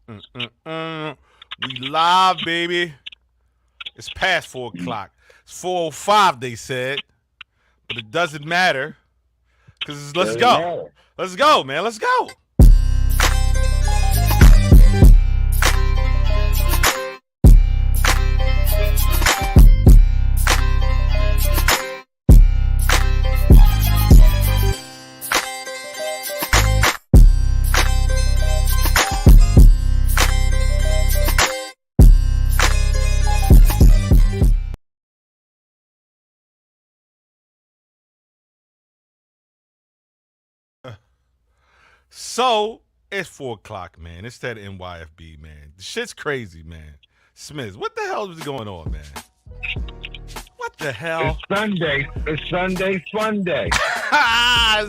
Mm-mm-mm. We live, baby. It's past 4 o'clock. It's 4:05. They said, but it doesn't matter because let's Doesn't go. matter. Let's go, man. Let's go. So it's 4 o'clock, man. It's that NYFB, man. The shit's crazy, man. Smith, what the hell is going on, man? What the It's hell? Sunday. It's Sunday fun day.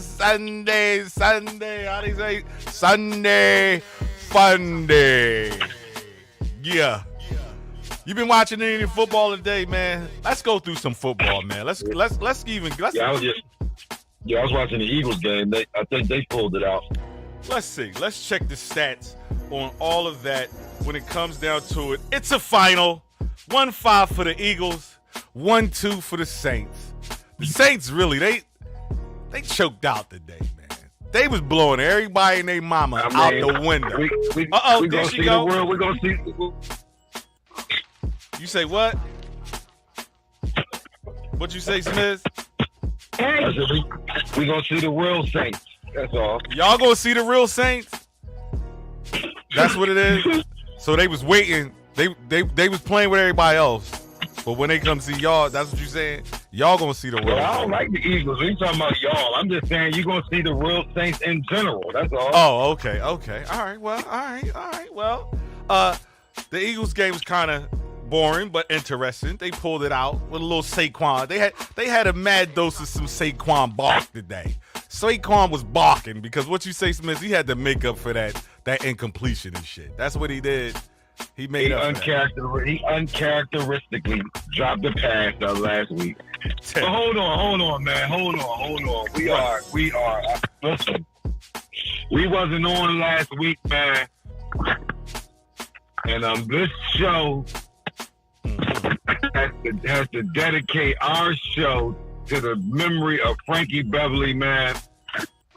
Sunday, Sunday. How do you say? Sunday, fun day. Yeah. You been watching any football today, man? Let's go through some football, man. Let's Yeah, I was watching the Eagles game. I think they pulled it out. let's see. Let's check the stats on all of that when it comes down to it. It's a final. 1-5 for the Eagles, 1-2 for the Saints. The Saints really they choked out today, man. They was blowing everybody and their mama out the window. We Uh-oh, there gonna she see go. the world. We're gonna see. You say what? What you say, Smith? I said we gonna see the real Saints. That's all. Y'all gonna see the real Saints? That's what it is. So they was waiting. They was playing with everybody else. But when they come see y'all, that's what you saying? Y'all gonna see the real Well, I don't Saints. like the Eagles. We talking about y'all. I'm just saying you're gonna see the real Saints in general. That's all. Oh, okay. All right. Well, the Eagles game was kind of boring but interesting. They pulled it out with a little Saquon. They had a mad dose of some Saquon bark today. Saquon was barking because what you say, Smith, he had to make up for that incompletion and shit. That's what he did. He made He up for that. he uncharacteristically dropped the pass last week. But hold on, man. Hold on. We are. Listen, we wasn't on last week, man. And this show has to dedicate our show to the memory of Frankie Beverly, man.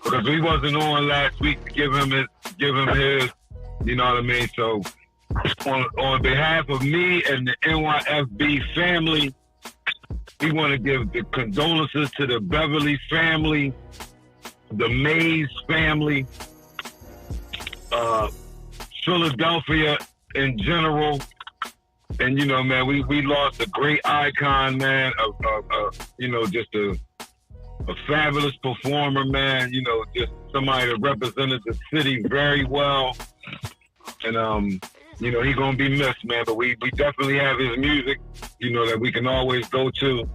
Because we wasn't on last week to give him his, you know what I mean? So on behalf of me and the NYFB family, we want to give the condolences to the Beverly family, the Mays family, Philadelphia in general. And, you know, man, we lost a great icon, man, just a fabulous performer, man, just somebody that represented the city very well. And, he's going to be missed, man, but we definitely have his music, that we can always go to.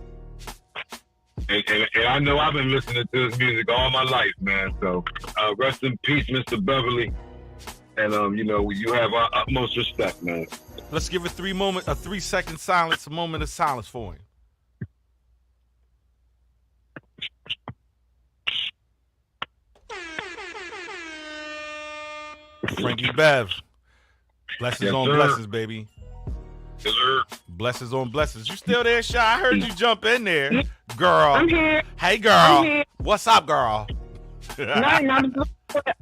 And I know I've been listening to his music all my life, man. So rest in peace, Mr. Beverly. And, you have our utmost respect, man. Let's give a 3-second silence, a moment of silence for him. Frankie Bev. Blessings Yes, on sir. blessings, baby. Yes, sir. Blessings on blessings. You still there, Shy? I heard you jump in there, girl. I'm here. Hey, girl. I'm here. What's up, girl? Nothing.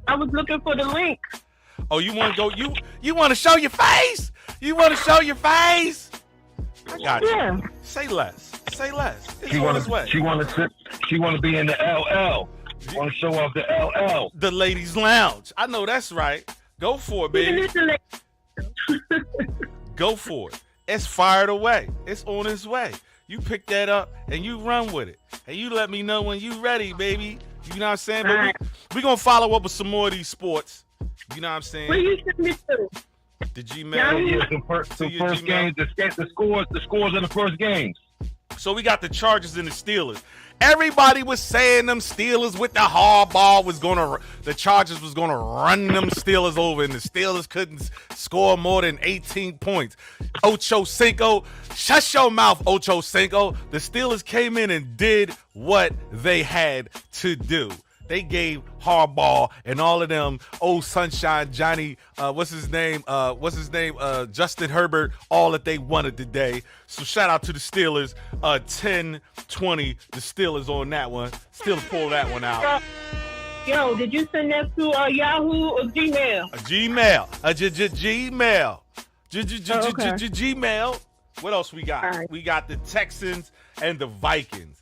I was looking for the link. Oh, you want to go? You want to show your face? You want to show your face? I got you. Yeah. Say less. Say less. It's She on want its way. to be in the LL. Want to show off the LL. The ladies' lounge. I know that's right. Go for it, baby. Go for it. It's fired away. It's on its way. You pick that up and you run with it. And you let me know when you ready, baby. You know what I'm saying? But we going to follow up with some more of these sports. You know what I'm saying? Where you send me to? The Gmail. Yeah. The your first Gmail. games, the scores of the first games. So we got the Chargers and the Steelers. Everybody was saying them Steelers with the Harbaugh the Chargers was gonna run them Steelers over, and the Steelers couldn't score more than 18 points. Ocho Cinco, shut your mouth, Ocho Cinco. The Steelers came in and did what they had to do. They gave Harbaugh and all of them, old Sunshine, Johnny, what's his name, Justin Herbert, all that they wanted today. So shout out to the Steelers, 10-20, the Steelers on that one. Steelers pull that one out. Yo, did you send that to Yahoo or Gmail? Gmail. Okay. Gmail. What else we got? All right. We got the Texans and the Vikings.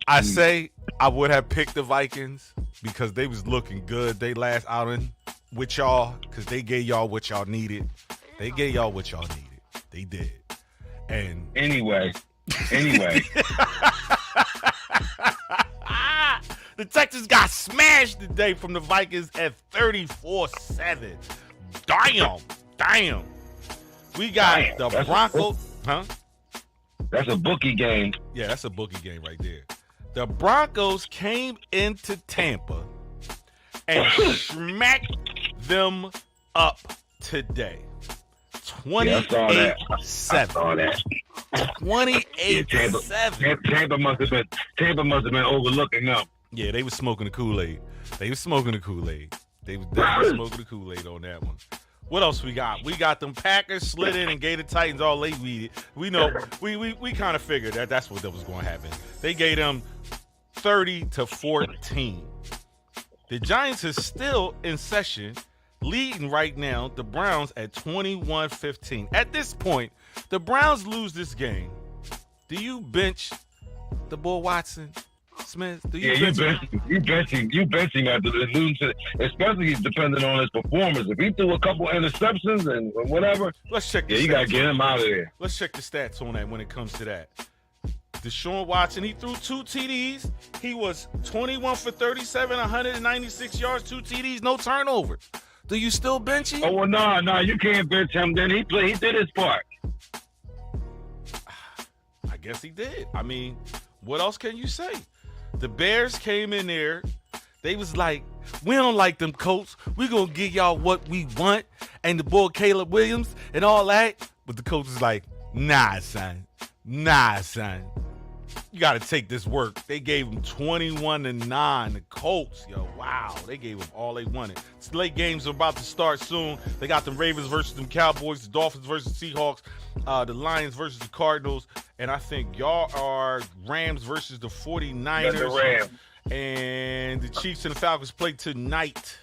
I say I would have picked the Vikings because they was looking good. They last outing with y'all because they gave y'all what y'all needed. They did. And Anyway. the Texans got smashed today from the Vikings at 34-7. Damn. We got the Broncos. Huh? That's a bookie game. Yeah, that's a bookie game right there. The Broncos came into Tampa and smacked them up today. 28-7. I saw that. 28-7. Tampa must have been overlooking them. Yeah, they was smoking the Kool-Aid. They was definitely smoking the Kool-Aid on that one. What else we got? We got them Packers slid in and gave the Titans all they needed. We know we kind of figured that's what was going to happen. They gave them 30-14. The Giants is still in session, leading right now the Browns at 21-15. At this point, the Browns lose this game. Do you bench the Bull Watson? Smith, do you you benching after the news, especially depending on his performance. If he threw a couple interceptions and whatever, Let's check. you gotta get him out of there. Let's check the stats on that when it comes to that. Deshaun Watson, he threw 2 TDs. He was 21 for 37, 196 yards, 2 TDs, no turnovers. Do you still bench him? Oh well, no, you can't bench him. Then he did his part. I guess he did. I mean, what else can you say? The Bears came in there. They was like, we don't like them Colts. We gonna give y'all what we want. And the boy Caleb Williams and all that. But the coach is like, nah, son. You got to take this work. They gave them 21-9. The Colts, wow. They gave them all they wanted. Late games are about to start soon. They got the Ravens versus them Cowboys, the Dolphins versus the Seahawks, the Lions versus the Cardinals, and I think y'all are Rams versus the 49ers. That's the Rams. And the Chiefs and the Falcons play tonight.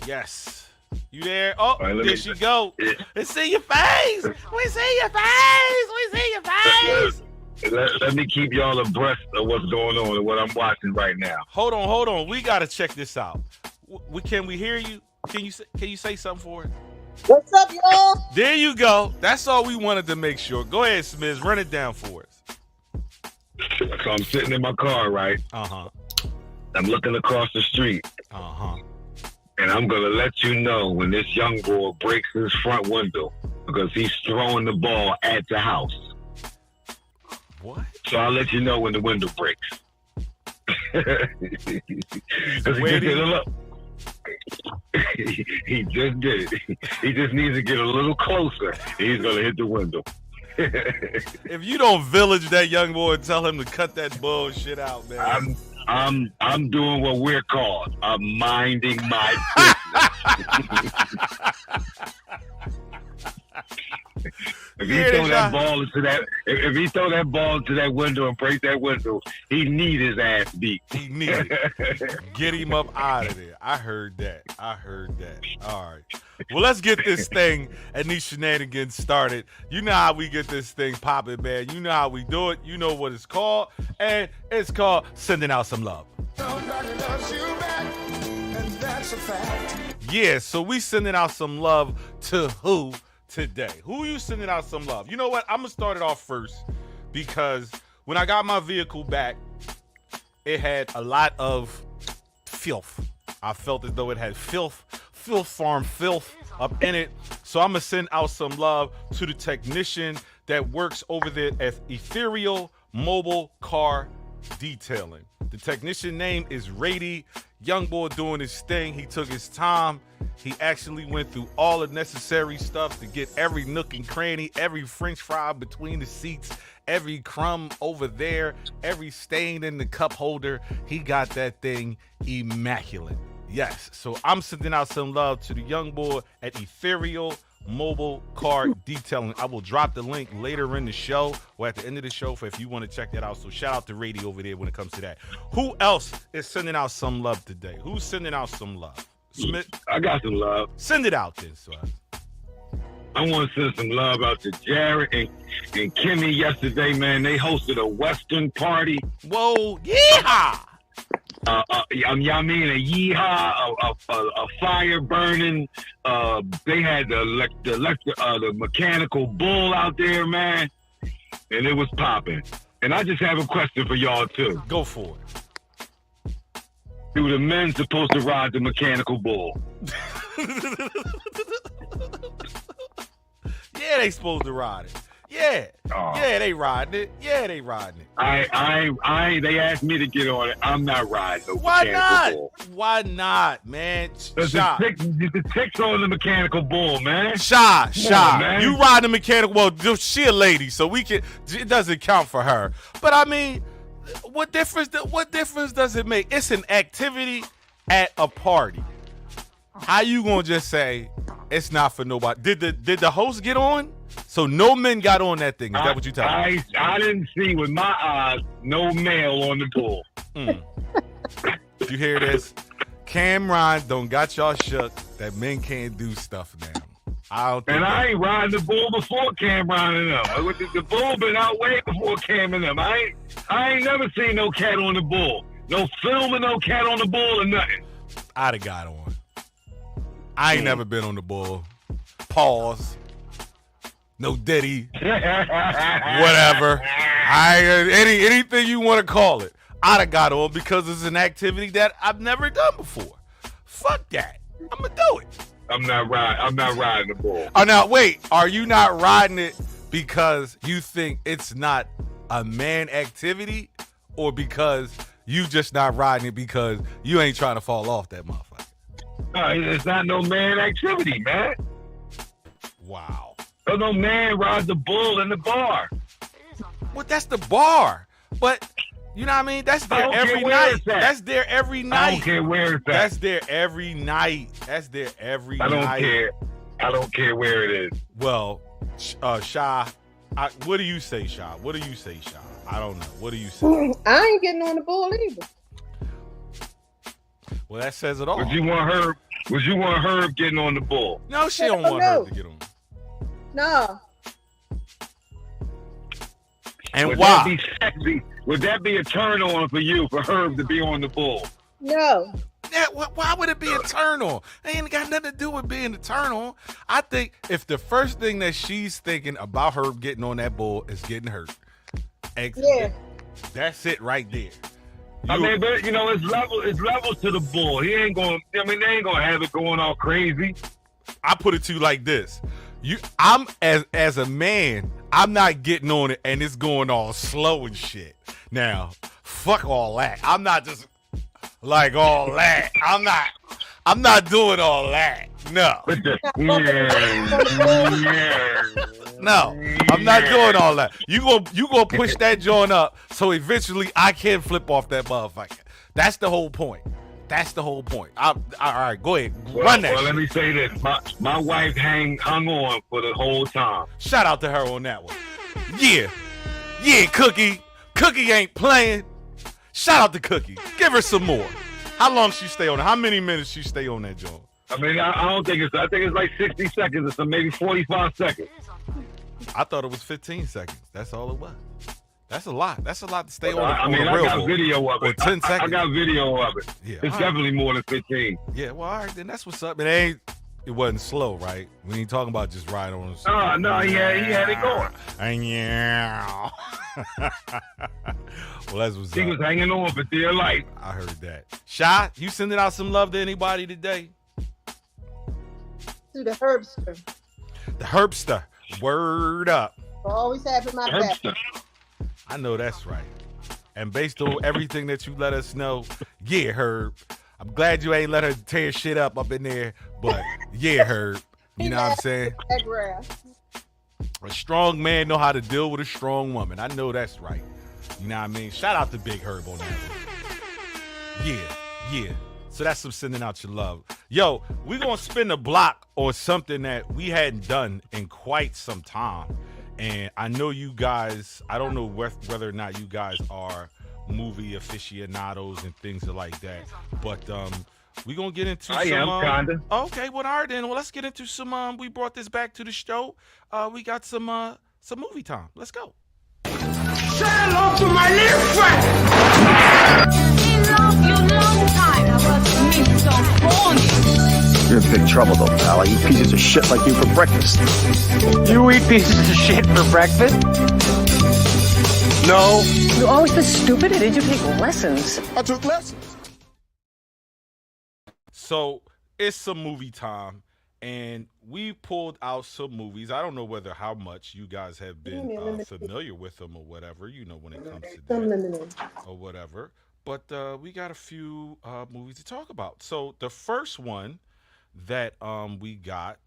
Yes. You there? Oh, right, there she go. Let's see your face. We see your face. Let me keep y'all abreast of what's going on and what I'm watching right now. Hold on. We got to check this out. Can we hear you? Can you say something for it? What's up, y'all? There you go. That's all we wanted to make sure. Go ahead, Smiz. Run it down for us. So I'm sitting in my car, right? Uh-huh. I'm looking across the street. Uh-huh. And I'm going to let you know when this young boy breaks his front window because he's throwing the ball at the house. What? So I'll let you know when the window breaks. Because he just did a look. He just did it. He just needs to get a little closer. He's going to hit the window. If you don't village that young boy and tell him to cut that bullshit out, man. I'm doing what we're called. I'm minding my business. If he throw that ball into that, if he throw that ball into that window and break that window, he need his ass beat. He need it. Get him up out of there. I heard that. All right. Well, let's get this thing and these shenanigans started. You know how we get this thing popping, man. You know how we do it. You know what it's called, and it's called Sending Out Some Love. Nobody loves you back, and that's a fact. Yeah, so we sending out some love to who today? Who you sending out some love? You know what? I'm going to start it off first because when I got my vehicle back, it had a lot of filth. I felt as though it had filth farm filth up in it. So I'm going to send out some love to the technician that works over there at Ethereal Mobile Car Detailing. The technician name is Rady. Young boy doing his thing. He took his time. He actually went through all the necessary stuff to get every nook and cranny, every French fry between the seats, every crumb over there, every stain in the cup holder. He got that thing immaculate. Yes, so I'm sending out some love to the young boy at Ethereal Mobile Car Detailing. I will drop the link later in the show or at the end of the show for if you want to check that out. So shout out to Rady over there when it comes to that. Who else is sending out some love today? Who's sending out some love? Smith? I got some love. Send it out then, son. I want to send some love out to Jared and Kimmy yesterday, man. They hosted a Western party. Whoa, yeah! Y'all mean a yeehaw, a fire burning. They had the mechanical bull out there, man, and it was popping. And I just have a question for y'all too. Go for it. Do the men supposed to ride the mechanical bull? Yeah, they supposed to ride it. Yeah. Oh. Yeah, they riding it. Yeah, they riding it. They asked me to get on it. I'm not riding no Why mechanical not? bull. Why not, man? There's Shy. the chicks on the mechanical bull, man. Shy. man. You ride the mechanical. Well, she a lady, so we can. It doesn't count for her. But I mean, what difference does it make? It's an activity at a party. How you gonna just say it's not for nobody? Did the host get on? So no men got on that thing. Is that what you telling me? I didn't see with my eyes no male on the bull. You hear this? Cameron don't got y'all shook that men can't do stuff now. I ain't riding the bull before Cameron and them. The bull been out way before Cam and them. I ain't never seen no cat on the bull. No film of no cat on the bull or nothing. I'd have got on. I ain't never been on the bull. Pause. No Diddy. Whatever. Anything you want to call it. I'd have got on because it's an activity that I've never done before. Fuck that. I'm gonna do it. I'm not riding the bull. Oh, now wait. Are you not riding it because you think it's not a man activity, or because you just not riding it because you ain't trying to fall off that motherfucker? It's not no man activity, man. Wow. No man rides the bull in the bar. Well, that's the bar. But you know what I mean? That's there every night. That's there every night. I don't care where it's at. That's there every night. That's there every night. I don't care. I don't care where it is. Well, Shy, what do you say, Shy? What do you say, Shy? I don't know. What do you say? I ain't getting on the bull either. Well, that says it all. Would you want Herb getting on the bull? No, she don't want her to get on. No. And would why? That be sexy? Would that be a turn on for you, for Herb to be on the bull? No. Yeah, why would it be a turn on? It ain't got nothing to do with being a turn on. I think if the first thing that she's thinking about Herb getting on that bull is getting hurt, Yeah. that's it right there. I mean, but you know, it's levels to the bull. He ain't going. I mean, they ain't gonna have it going all crazy. I put it to you like this: I'm as a man, I'm not getting on it and it's going all slow and shit. Now, fuck all that. I'm not just like all that. I'm not doing all that. No. No, I'm not doing all that. You gonna push that joint up so eventually I can flip off that motherfucker. That's the whole point. That's the whole point. All right, go ahead. Run that. Well, let me say this. My wife hung on for the whole time. Shout out to her on that one. Yeah, Cookie. Cookie ain't playing. Shout out to Cookie. Give her some more. How long she stay on it? How many minutes she stay on that joint? I mean, I don't think I think it's like 60 seconds or some, maybe 45 seconds. I thought it was 15 seconds. That's all it was. That's a lot. That's a lot to stay on. I mean, I got video of it. Or 10 seconds. I got video of it. Yeah, it's definitely more than 15. Yeah, well, all right, then that's what's up. It wasn't slow, right? We ain't talking about just riding on. No, he had it going. And yeah. Well, that's what's He up. was hanging on for dear life. I heard that. Shy, you sending out some love to anybody today? To the Herbster. The Herbster. Word up. For always having my back. Herbster. I know that's right. And based on everything that you let us know, yeah, Herb. I'm glad you ain't let her tear shit up in there, but yeah, Herb. You know what I'm saying? A strong man know how to deal with a strong woman. I know that's right. You know what I mean? Shout out to Big Herb on that one. Yeah. So that's some sending out your love. Yo, we're going to spin the block on something that we hadn't done in quite some time. And I know you guys, I don't know whether or not you guys are movie aficionados and things like that. But we're going to get into I am, kinda. Okay, well, all right then. Well, let's get into some, we brought this back to the show. We got some movie time. Let's go. Say hello to my little friend. Love you long time. I was me so horny. You're in big trouble, though, pal. I eat pieces of shit like you for breakfast. You eat pieces of shit for breakfast? No. You're always this stupid. Did you take lessons? I took lessons. So it's some movie time, and we pulled out some movies. I don't know how much you guys have been familiar with them or whatever, you know, when it comes to that or whatever. But we got a few movies to talk about. So the first one that we got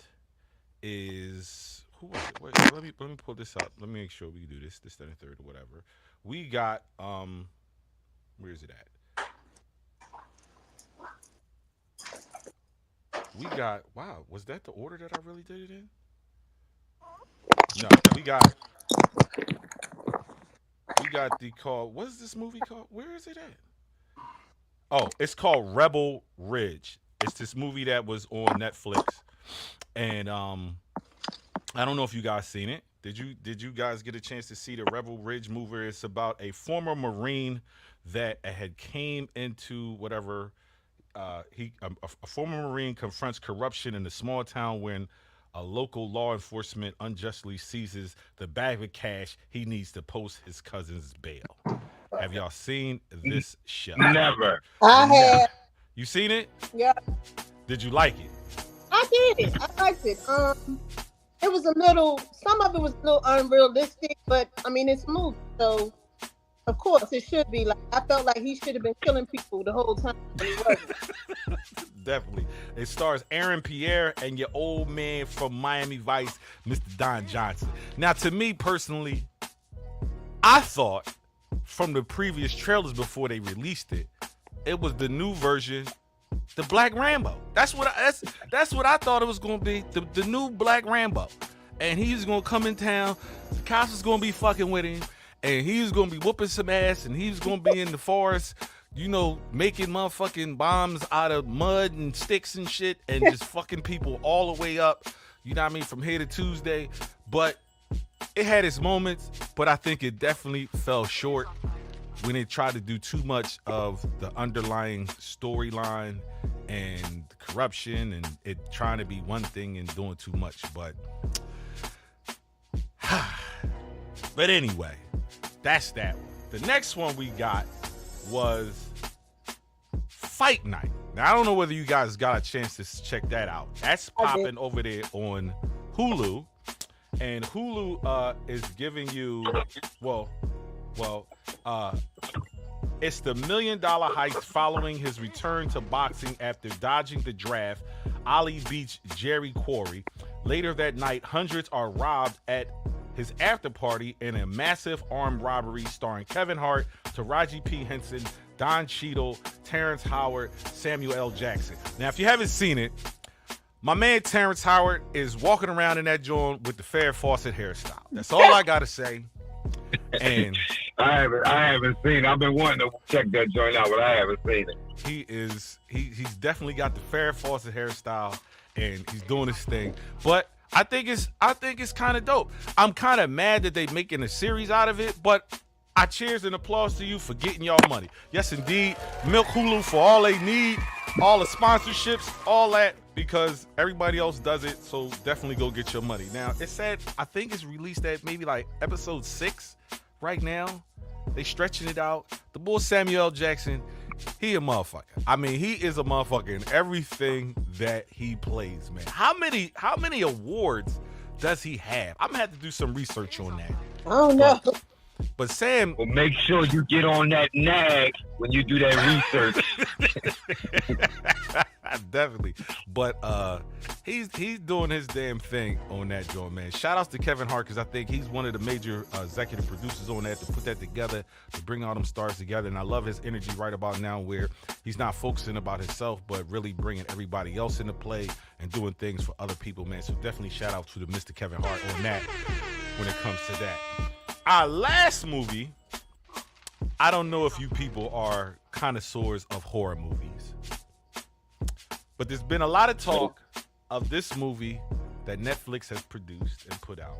is, who was it? Wait, let me pull this up. Let me make sure we can do this, then, and third, or whatever. We got where is it at? We got, wow, was that the order that I really did it in? No, we got the call. What is this movie called? Where is it at? Oh, it's called Rebel Ridge. It's this movie that was on Netflix, and I don't know if you guys seen it. Did you guys get a chance to see the Rebel Ridge movie? It's about a former Marine that had came into whatever. A former Marine confronts corruption in a small town when a local law enforcement unjustly seizes the bag of cash he needs to post his cousin's bail. Have y'all seen this show? Never. I have. You seen it? Yeah. Did you like it? I did. I liked it. It was some of it was a little unrealistic, but I mean, it's a movie, so of course it should be. Like, I felt like he should have been killing people the whole time. But he wasn't. Definitely. It stars Aaron Pierre and your old man from Miami Vice, Mr. Don Johnson. Now, to me personally, I thought from the previous trailers before they released it, it was the new version, the Black Rambo. That's what I thought it was going to be, the new Black Rambo. And he's going to come in town, the cops is going to be fucking with him, and he's going to be whooping some ass, and he's going to be in the forest, you know, making motherfucking bombs out of mud and sticks and shit, and just fucking people all the way up, you know what I mean, from here to Tuesday. But it had its moments, but I think it definitely fell short when it tried to do too much of the underlying storyline and corruption and it trying to be one thing and doing too much. But anyway, that's that one. The next one we got was Fight Night. Now, I don't know whether you guys got a chance to check that out. That's popping over there on Hulu. And Hulu is giving you, it's the $1 million heist following his return to boxing after dodging the draft. Ali beats Jerry Quarry. Later that night, hundreds are robbed at his after party in a massive armed robbery starring Kevin Hart, Taraji P. Henson, Don Cheadle, Terrence Howard, Samuel L. Jackson. Now, if you haven't seen it, my man Terrence Howard is walking around in that joint with the Farrah Fawcett hairstyle. That's all I gotta say. And I haven't seen it. I've been wanting to check that joint out, but I haven't seen it. He's definitely got the Farrah Fawcett hairstyle, and he's doing his thing. But I think it's kind of dope. I'm kind of mad that they making a series out of it, but I cheers and applause to you for getting y'all money. Yes, indeed. Milk Hulu for all they need, all the sponsorships, all that, because everybody else does it. So definitely go get your money. Now, it said, I think it's released at maybe like episode 6 right now. They stretching it out. The boy Samuel L. Jackson, he a motherfucker. I mean, he is a motherfucker in everything that he plays, man. How many awards does he have? I'm gonna have to do some research on that. I don't know. But Sam, Well, make sure you get on that nag when you do that research. definitely. But he's doing his damn thing on that joint, man. Shout outs to Kevin Hart, because I think he's one of the major executive producers on that to put that together, to bring all them stars together. And I love his energy right about now, where he's not focusing about himself, but really bringing everybody else into play and doing things for other people, man. So definitely shout out to the Mr. Kevin Hart on that when it comes to that. Our last movie, I don't know if you people are connoisseurs of horror movies, but there's been a lot of talk of this movie that Netflix has produced and put out.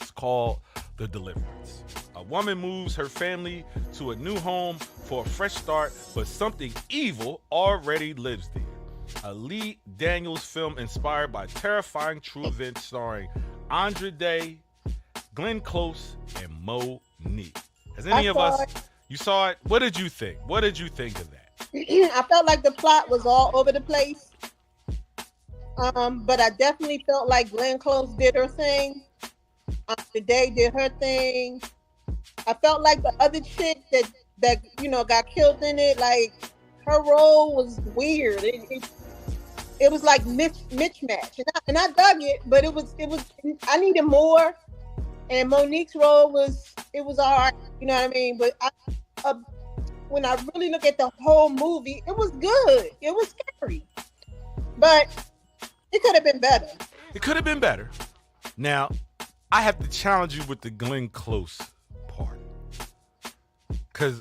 It's called The Deliverance. A woman moves her family to a new home for a fresh start, but something evil already lives there. A Lee Daniels film inspired by terrifying true events, starring Andra Day, Glenn Close, and Monique. Has any of us, you saw it? What did you think? What did you think of that? I felt like the plot was all over the place. But I definitely felt like Glenn Close did her thing. The Day did her thing. I felt like the other chick that got killed in it, like her role was weird. It was like mismatch, and I dug it, but it was I needed more. And Monique's role was all right, you know what I mean? But when I really look at the whole movie, it was good. It was scary, but it could have been better. It could have been better. Now, I have to challenge you with the Glenn Close part, because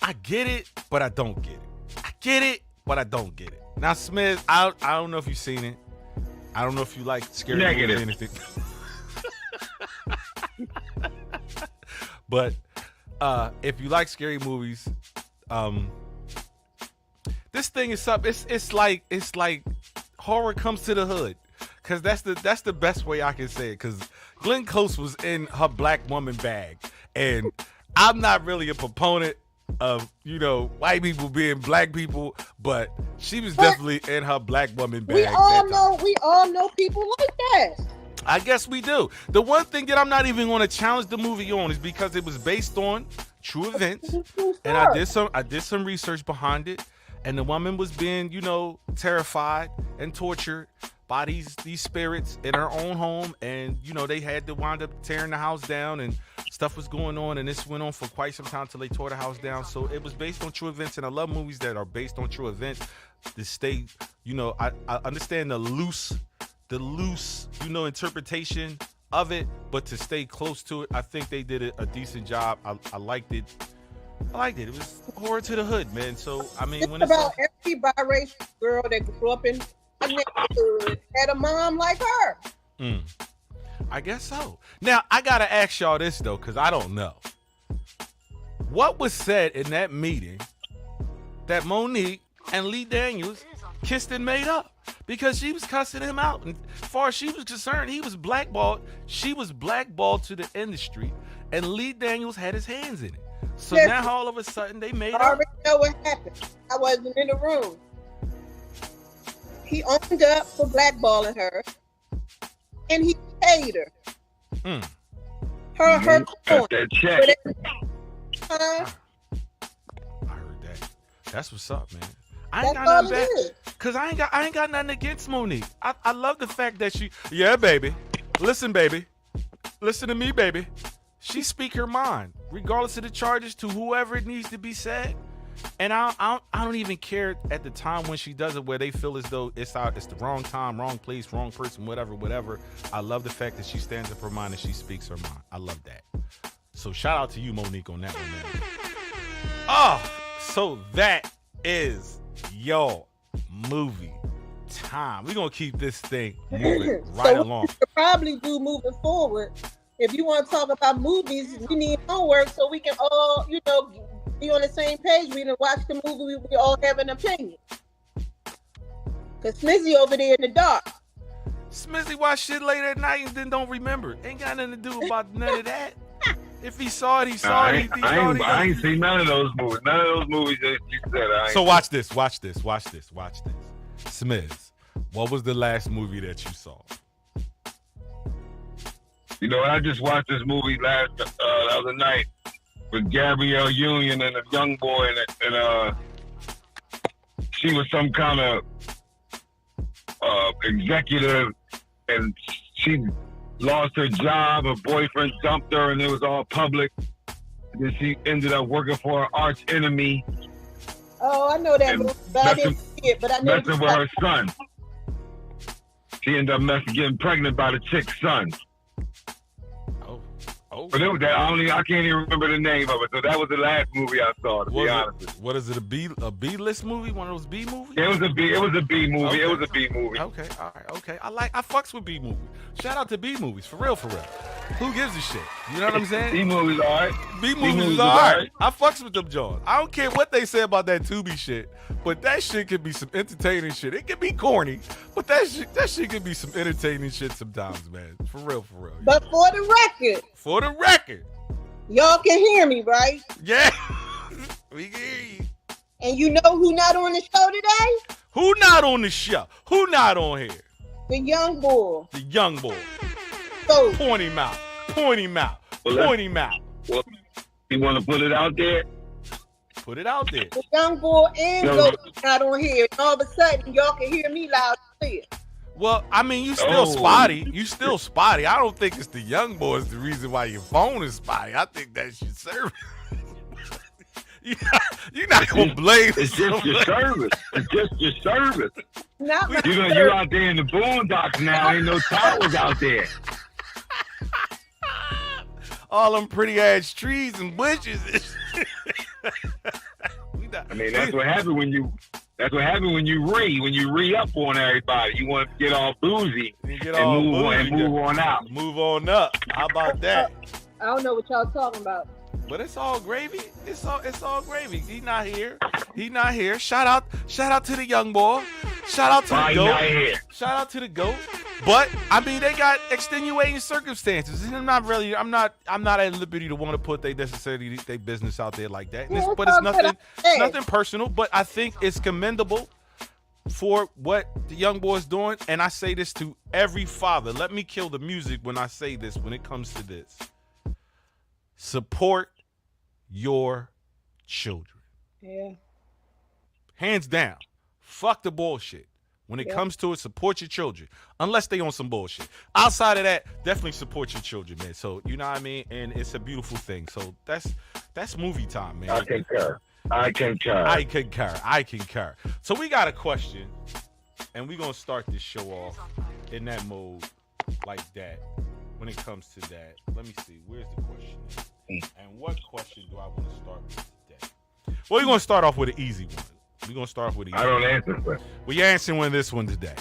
I get it, but I don't get it. I get it, but I don't get it. Now, Smith, I don't know if you've seen it. I don't know if you like scary movies or anything. But if you like scary movies, this thing is up. It's like horror comes to the hood, because that's the best way I can say it. Because Glenn Close was in her black woman bag, and I'm not really a proponent of white people being black people, but she was definitely in her black woman bag. We all know people like that. I guess we do. The one thing that I'm not even going to challenge the movie on is because it was based on true events, and I did some research behind it, and the woman was being, terrified and tortured by these spirits in her own home, and they had to wind up tearing the house down, and stuff was going on, and this went on for quite some time till they tore the house down. So it was based on true events, and I love movies that are based on true events. To stay, I understand the loose interpretation of it, but to stay close to it, I think they did a decent job. I liked it. It was horror to the hood, man. So I mean, it's about every biracial girl that grew up in a neighborhood had a mom like her. I guess so. Now I gotta ask y'all this though, because I don't know what was said in that meeting that Monique and Lee Daniels kissed and made up, because she was cussing him out, and as far as she was concerned, he was blackballed. She was blackballed to the industry, and Lee Daniels had his hands in it. So now all of a sudden they made up. I already know what happened. I wasn't in the room. He owned up for blackballing her, and he paid her. Her got that check. I heard that. That's what's up, man. I ain't got nothing bad, because I ain't got nothing against Monique. I love the fact that baby. Listen, baby. Listen to me, baby. She speak her mind, regardless of the charges, to whoever it needs to be said. And I don't even care at the time when she does it, where they feel as though it's the wrong time, wrong place, wrong person, whatever. I love the fact that she stands up for her mind and she speaks her mind. I love that. So shout out to you, Monique, on that one, man. Oh, so that is your movie time. We're going to keep this thing moving right along. We could probably do moving forward. If you want to talk about movies, we need homework so we can all, be on the same page. We didn't watch the movie. We all have an opinion. Because Smizzy over there in the dark. Smizzy watch shit late at night and then don't remember. Ain't got nothing to do about none of that. If he saw it, he saw it. I ain't seen none of those movies. None of those movies that you said. So watch this. Smiz, what was the last movie that you saw? You know, I just watched this movie the other night with Gabrielle Union and a young boy, and she was some kind of executive, and she lost her job. Her boyfriend dumped her, and it was all public. And then she ended up working for her arch enemy. Oh, I know that And movie, but I didn't see it. But I know messing with her son. She ended up getting pregnant by the chick's son. Oh. But it was that I can't even remember the name of it. So that was the last movie I saw. To be honest with you. What is it? A B list movie? One of those B movies? It was a B movie. Okay. It was a B movie. Okay, all right, okay. I fucks with B movies. Shout out to B movies, for real. Who gives a shit? You know what I'm saying? B movies, all right. B movies is all right. I fucks with them John. I don't care what they say about that Tubi shit, but that shit can be some entertaining shit. It can be corny, but that shit can be some entertaining shit sometimes, man. For real. But for the record, y'all can hear me, right? Yeah, we can hear you. And you know who not on the show today? Who not on the show? Who not on here? The young boy. The young boy. So Point him out. Well, Well, you want to put it out there? put it out there. the young boy and No. Ghost not on here. And all of a sudden, y'all can hear me loud and clear. Well, I mean, you still spotty. You still spotty. I don't think it's the young boys the reason why your phone is spotty. I think that's your service. You're not gonna blame. It's just your service. It's just your service. Not my You out there in the boondocks now. Ain't no towers out there. All them pretty ass trees and bushes. I mean, that's what happened when you. That's what happened when you re up on everybody. You want to get all boozy and move on out. Move on up. How about that? I don't know what y'all talking about. But it's all gravy. It's all gravy. He not here. Shout out to the young boy. Shout out to the goat. Shout out to the goat. But I mean, they got extenuating circumstances, and I'm not at liberty to want to put their business out there like that. But it's nothing personal. But I think it's commendable for what the young boy's doing, and I say this to every father. Let me kill the music when I say this. When it comes to this, support your children. Yeah. Hands down. Fuck the bullshit. When it comes to it, support your children. Unless they on some bullshit. Outside of that, definitely support your children, man. So, you know what I mean? And it's a beautiful thing. So that's movie time, man. I concur. So we got a question, and we're going to start this show off in that mode like that. When it comes to that, let me see. Where's the question? And what question do I want to start with today? Well, we're going to start off with an easy one. We're going to start off with an easy I don't one. answer for it. We're answering this one today.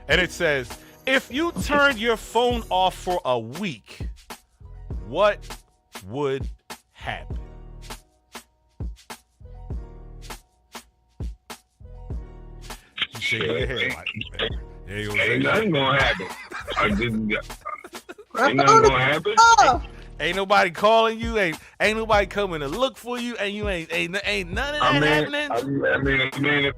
And it says, if you turned your phone off for a week, what would happen? You shake your head like, Ain't nothing gonna happen. Ain't nothing gonna happen. Ain't nobody calling you. Ain't nobody coming to look for you. And you ain't none of that happening. I mean,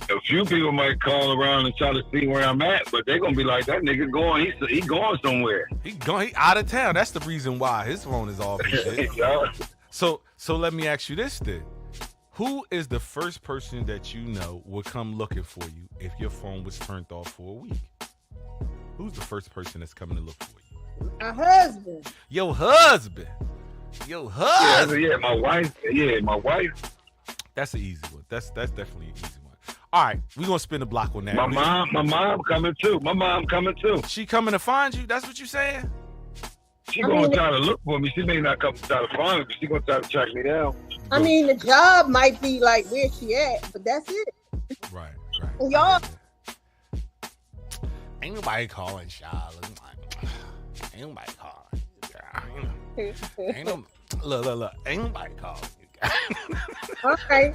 a few people might call around and try to see where I'm at, but they're gonna be like, that nigga going. He going somewhere. He out of town. That's the reason why his phone is off and shit. So let me ask you this then. Who is the first person that you know would come looking for you if your phone was turned off for a week? Who's the first person that's coming to look for you? My husband. Your husband. Yeah, my wife. Yeah, my wife. That's an easy one. That's definitely an easy one. All right, we're gonna spin the block on that. My mom coming too. She coming to find you? That's what you saying? She gonna try to look for me. She may not come to try to find me, but she gonna try to track me down. I mean, the job might be like where she at, but that's it. Right. And y'all, ain't nobody calling Charlotte. Ain't nobody calling. Ain't no look. Ain't nobody calling you. okay.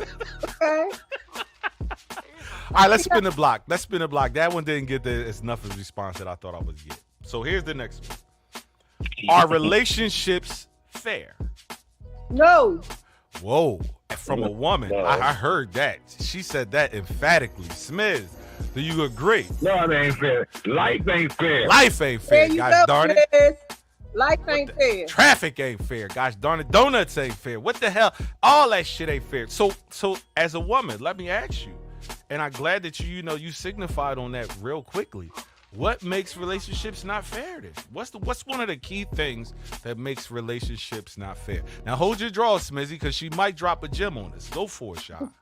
All right, let's spin the block. That one didn't get enough of a response that I thought I would get. So here's the next one. Are relationships fair? No. Whoa, from a woman. I heard that. She said that emphatically. Smith, do you agree? No, it ain't fair. Life ain't fair. Life ain't fair, There you God go, darn it. Chris. Life ain't fair. Traffic ain't fair. Gosh darn it, donuts ain't fair. What the hell? All that shit ain't fair. So as a woman, let me ask you, and I'm glad that you signified on that real quickly. What makes relationships not fair then? What's one of the key things that makes relationships not fair? Now hold your draw, Smizzy, because she might drop a gem on us. Go for it, Sean.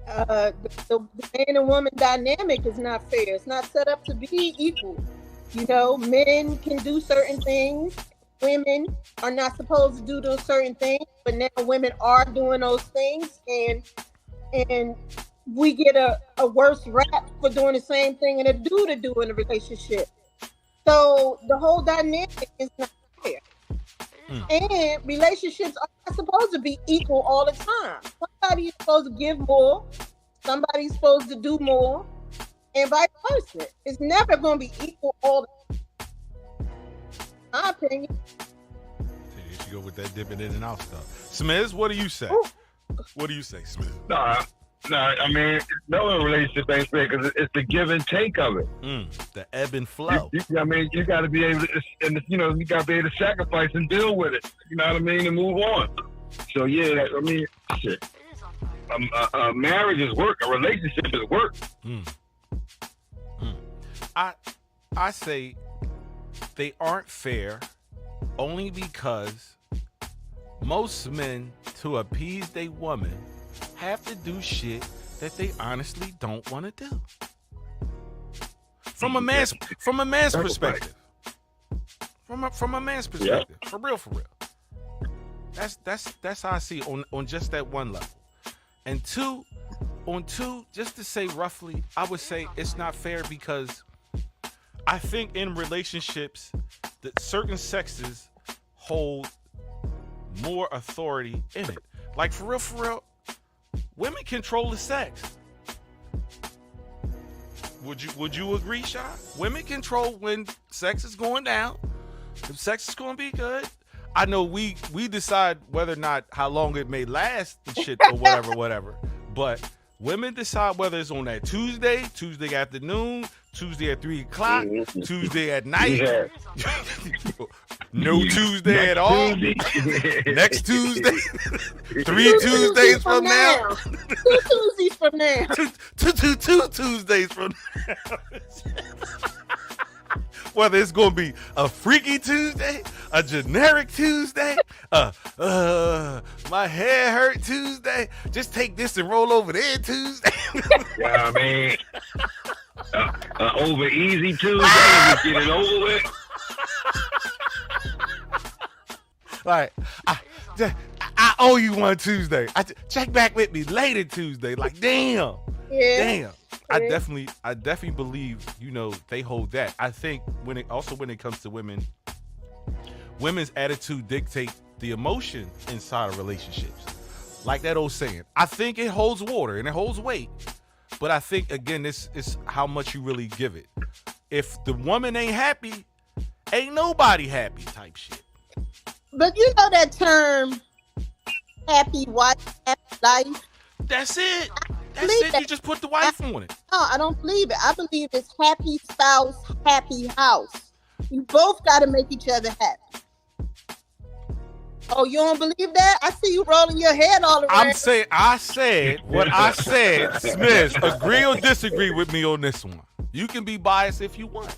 The man and woman dynamic is not fair. It's not set up to be equal. You know, men can do certain things. Women are not supposed to do those certain things, but now women are doing those things, and we get a worse rap for doing the same thing and a dude to do in a relationship. So the whole dynamic is not fair. And relationships are not supposed to be equal all the time. Somebody is supposed to give more, somebody's supposed to do more, and vice versa. It's never going to be equal all the time. My opinion. So you should go with that dipping in and out stuff. Smiz, what do you say? Ooh. What do you say, Smiz? No, I mean, no relationship ain't fair because it's the give and take of it. The ebb and flow. I mean, you got to be able to, and you got to be able to sacrifice and deal with it. You know what I mean, and move on. So yeah, shit. A marriage is work. A relationship is work. I say they aren't fair only because most men, to appease their woman, have to do shit that they honestly don't want to do. From a man's perspective. From a man's perspective. For real. That's how I see it on just that one level. And two, just to say roughly, I would say it's not fair because I think in relationships that certain sexes hold more authority in it. Like for real, women control the sex. Would you agree, Sha? Women control when sex is going down. If sex is going to be good. I know we decide whether or not how long it may last and shit or whatever. But women decide whether it's on that Tuesday afternoon, Tuesday at 3 o'clock, Tuesday at night. Yeah. No Tuesday at all. Next Tuesday. 3 Tuesdays from now. 2 Tuesdays from now. Two Tuesdays from now. Whether it's gonna be a freaky Tuesday, a generic Tuesday, my hair hurt Tuesday, just take this and roll over there Tuesday. Yeah, I mean, over easy Tuesday, just get it over with. Like, I owe you one Tuesday. Check back with me later Tuesday. Like, damn. I definitely believe, they hold that. I think when it comes to women, women's attitude dictate the emotion inside of relationships. Like that old saying, I think it holds water and it holds weight. But I think, again, this is how much you really give it. If the woman ain't happy, ain't nobody happy type shit. But you know that term, happy wife, happy life? That's it. You just put the wife on it. No, I don't believe it. I believe it's happy spouse, happy house. You both got to make each other happy. Oh, you don't believe that? I see you rolling your head all around. I said what I said. Smith, agree or disagree with me on this one. You can be biased if you want.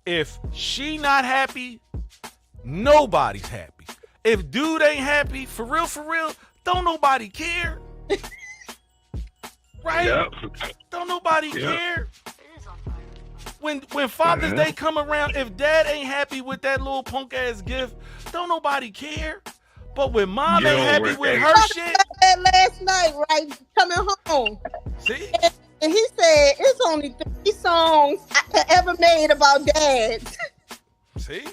If she not happy, nobody's happy. If dude ain't happy, for real, don't nobody care. Right? Yep. Don't nobody care. When Father's Day come around, if dad ain't happy with that little punk ass gift, don't nobody care. But when mom ain't happy with her shit. Last night, right, coming home. See? And he said, it's only 3 songs I ever made about dads. See?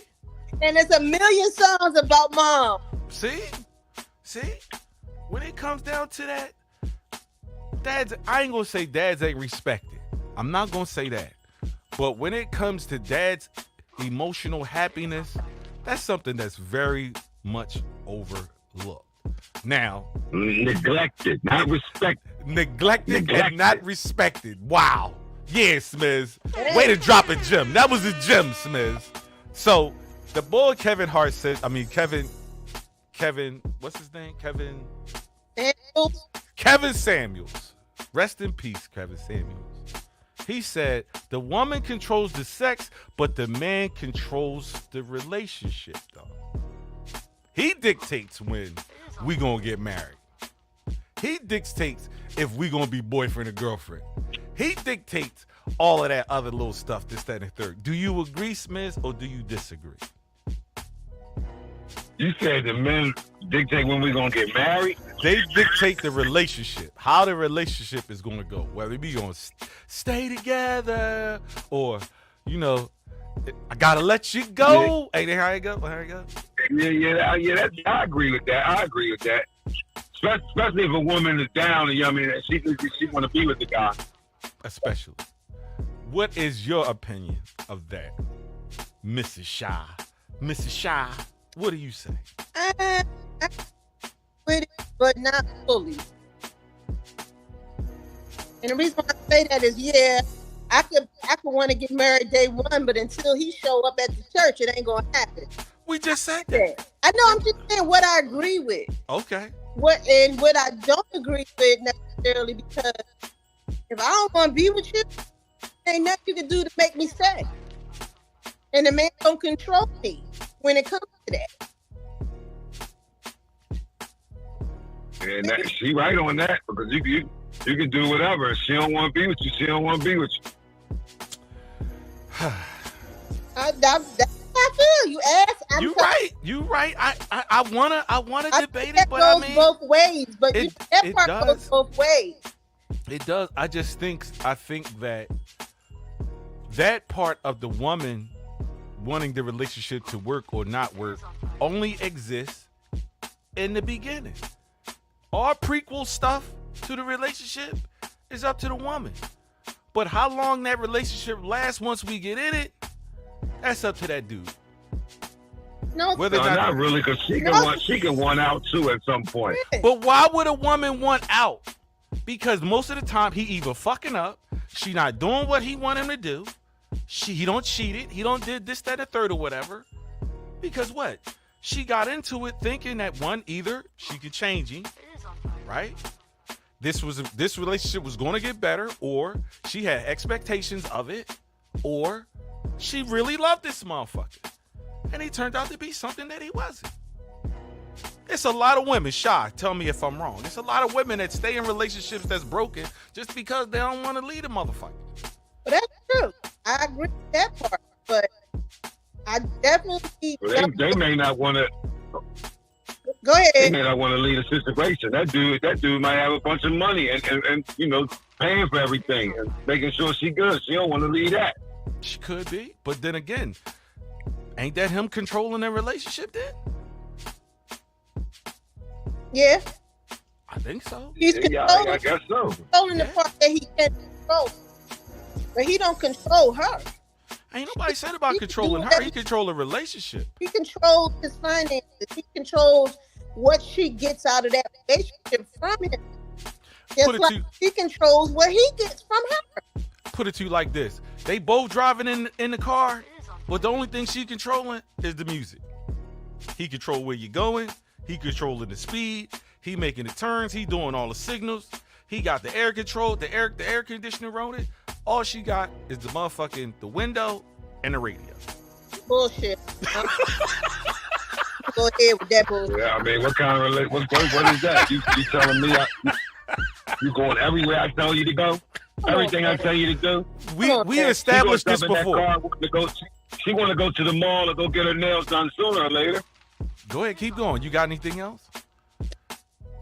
And there's 1 million songs about mom. See? When it comes down to that, I ain't gonna say dads ain't respected. I'm not gonna say that. But when it comes to dad's emotional happiness, that's something that's very much overlooked. Now, neglected, not respected. Neglected and not respected. Wow. Yeah, Smiz. Way to drop a gem. That was a gem, Smiz. So The boy Kevin Hart said, Kevin, what's his name? Kevin Samuels. Rest in peace, Kevin Samuels. He said, the woman controls the sex, but the man controls the relationship, though. He dictates when we gonna get married. He dictates if we gonna be boyfriend or girlfriend. He dictates all of that other little stuff, this, that, and the third. Do you agree, Smith, or do you disagree? You said the men dictate when we're gonna get married. They dictate the relationship, how the relationship is going to go, whether we going to stay together or, you know, I got to let you go. Yeah. Ain't that how it go? How it go? Yeah. I agree with that. Especially if a woman is down and she want to be with the guy. Especially. What is your opinion of that, Mrs. Shaw? Mrs. Shaw, what do you say? With it, but not fully. And the reason why I say that is, I could want to get married day one, but until he show up at the church, it ain't gonna happen. We just said that. I know. I'm just saying what I agree with. Okay. What I don't agree with necessarily, because if I don't want to be with you, ain't nothing you can do to make me stay. And the man don't control me when it comes to that. And she right on that, because you can do whatever. If she don't want to be with you, she don't want to be with you. That's how I feel. You ask. You right. I wanna debate it, but goes I mean both ways. But that part does. goes both ways. It does. I think that part of the woman wanting the relationship to work or not work only exists in the beginning. All prequel stuff to the relationship is up to the woman. But how long that relationship lasts once we get in it, that's up to that dude. No, not really, because she can want out too at some point. But why would a woman want out? Because most of the time he either fucking up, she not doing what he want him to do, he don't cheated, he don't did this, that, and the third or whatever. Because what? She got into it thinking that either she could change him, right? This relationship was going to get better, or she had expectations of it, or she really loved this motherfucker, and he turned out to be something that he wasn't. It's a lot of women, tell me if I'm wrong. It's a lot of women that stay in relationships that's broken just because they don't want to leave a motherfucker. But that's true. I agree with that part, but I definitely. They may not want to. Go ahead. They may not want to leave a situation. That dude might have a bunch of money and paying for everything and making sure she good. She don't want to leave that. She could be, but then again, ain't that him controlling their relationship then? Yeah. I think so. He's controlling. I guess so. Controlling the part that he can't control, but he don't control her. Ain't nobody said about controlling her. He controls the relationship. He controls his finances. He controls what she gets out of that relationship from him. Just like he controls what he gets from her. Put it to you like this. They both driving in the car, but the only thing she controlling is the music. He control where you're going. He controlling the speed. He making the turns. He doing all the signals. He got the air control, the air conditioning on it. All she got is the window and the radio. Bullshit. Go ahead with that bullshit. Yeah, I mean, what kind of what is that? You telling me you going everywhere I tell you to go? Everything I tell you to do? We established this before. She want to go to the mall or go get her nails done sooner or later. Go ahead, keep going. You got anything else?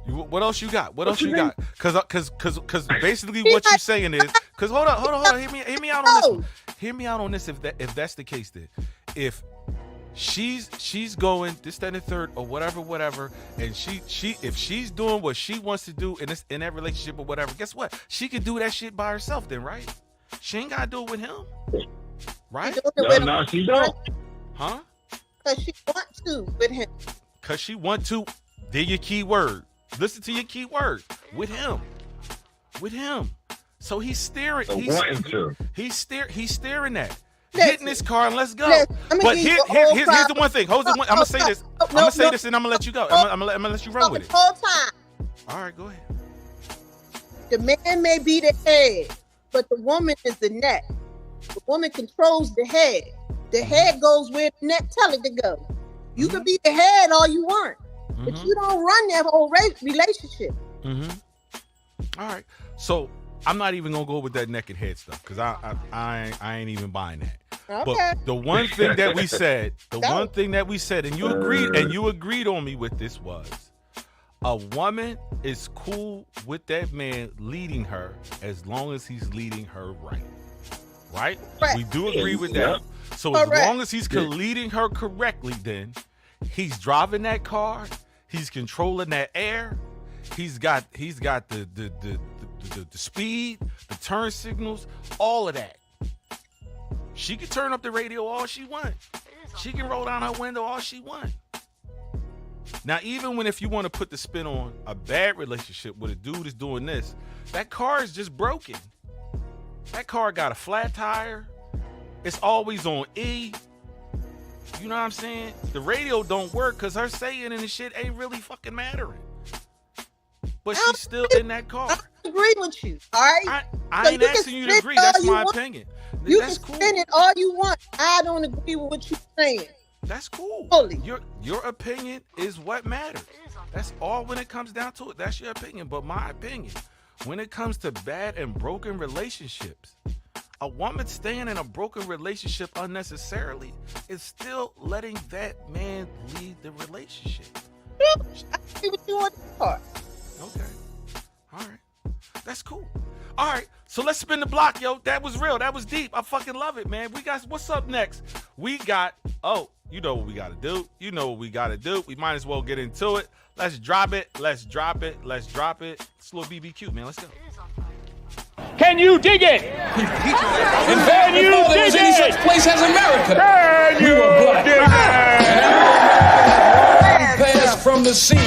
What else you got? What else you got? Because basically what you're saying is, because hold on. Hear me out on this one. Hear me out on this. If that's the case, then if she's going this, that, and the third, or whatever, and if she's doing what she wants to do in that relationship or whatever, guess what? She can do that shit by herself, then, right? She ain't gotta do it with him, right? No, she don't. Huh? Because she wants to with him. Because she want to. They're your key word. Listen to your key word. With him. So he's staring. He's staring that. Get in this car and let's go. Listen, I'ma But give you here's the whole the one thing. I'm gonna say this. I'm gonna say this and I'm gonna let you go. I'm gonna let you run with it. The whole time. All right, go ahead. The man may be the head, but the woman is the neck. The woman controls the head. The head goes where the neck tell it to go. You can be the head all you want, but you don't run that whole relationship. All right. So I'm not even gonna go with that naked head stuff because I ain't even buying that. Okay. But the one thing that we said, and you agreed on me with this was, a woman is cool with that man leading her as long as he's leading her right. Right? Correct. We do agree with that. So Correct. as long as he's leading her correctly, then he's driving that car, he's controlling that air, he's got the speed, the turn signals, all of that. She can turn up the radio all she wants. She can roll down her window all she wants. Now, even if you want to put the spin on a bad relationship where the dude is doing this, that car is just broken. That car got a flat tire. It's always on E. You know what I'm saying? The radio don't work because her saying and the shit ain't really fucking mattering. But she's still in that car. I agree with you, all right? I So ain't you can asking you to spin agree. all That's you my want. opinion. You That's can cool. spin it all you want. I don't agree with what you're saying. That's cool. Fully. Your opinion is what matters. That's all when it comes down to it. That's your opinion. But my opinion, when it comes to bad and broken relationships, a woman staying in a broken relationship unnecessarily is still letting that man lead the relationship. I agree with you on this part. Okay. All right. That's cool. All right. So let's spin the block, yo. That was real. That was deep. I fucking love it, man. We got, what's up next? We got, you know what we got to do. You know what we got to do. We might as well get into it. Let's drop it. Let's drop it. Let's drop it. It's a little BBQ, man. Let's go. Can you dig it? And can you dig any it? such place as America. Can you dig it? Pass from the scene,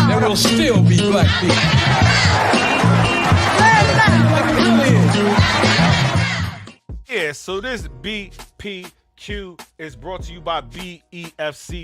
there will still be black people. Yeah, so this BPQ is brought to you by BEFC.online.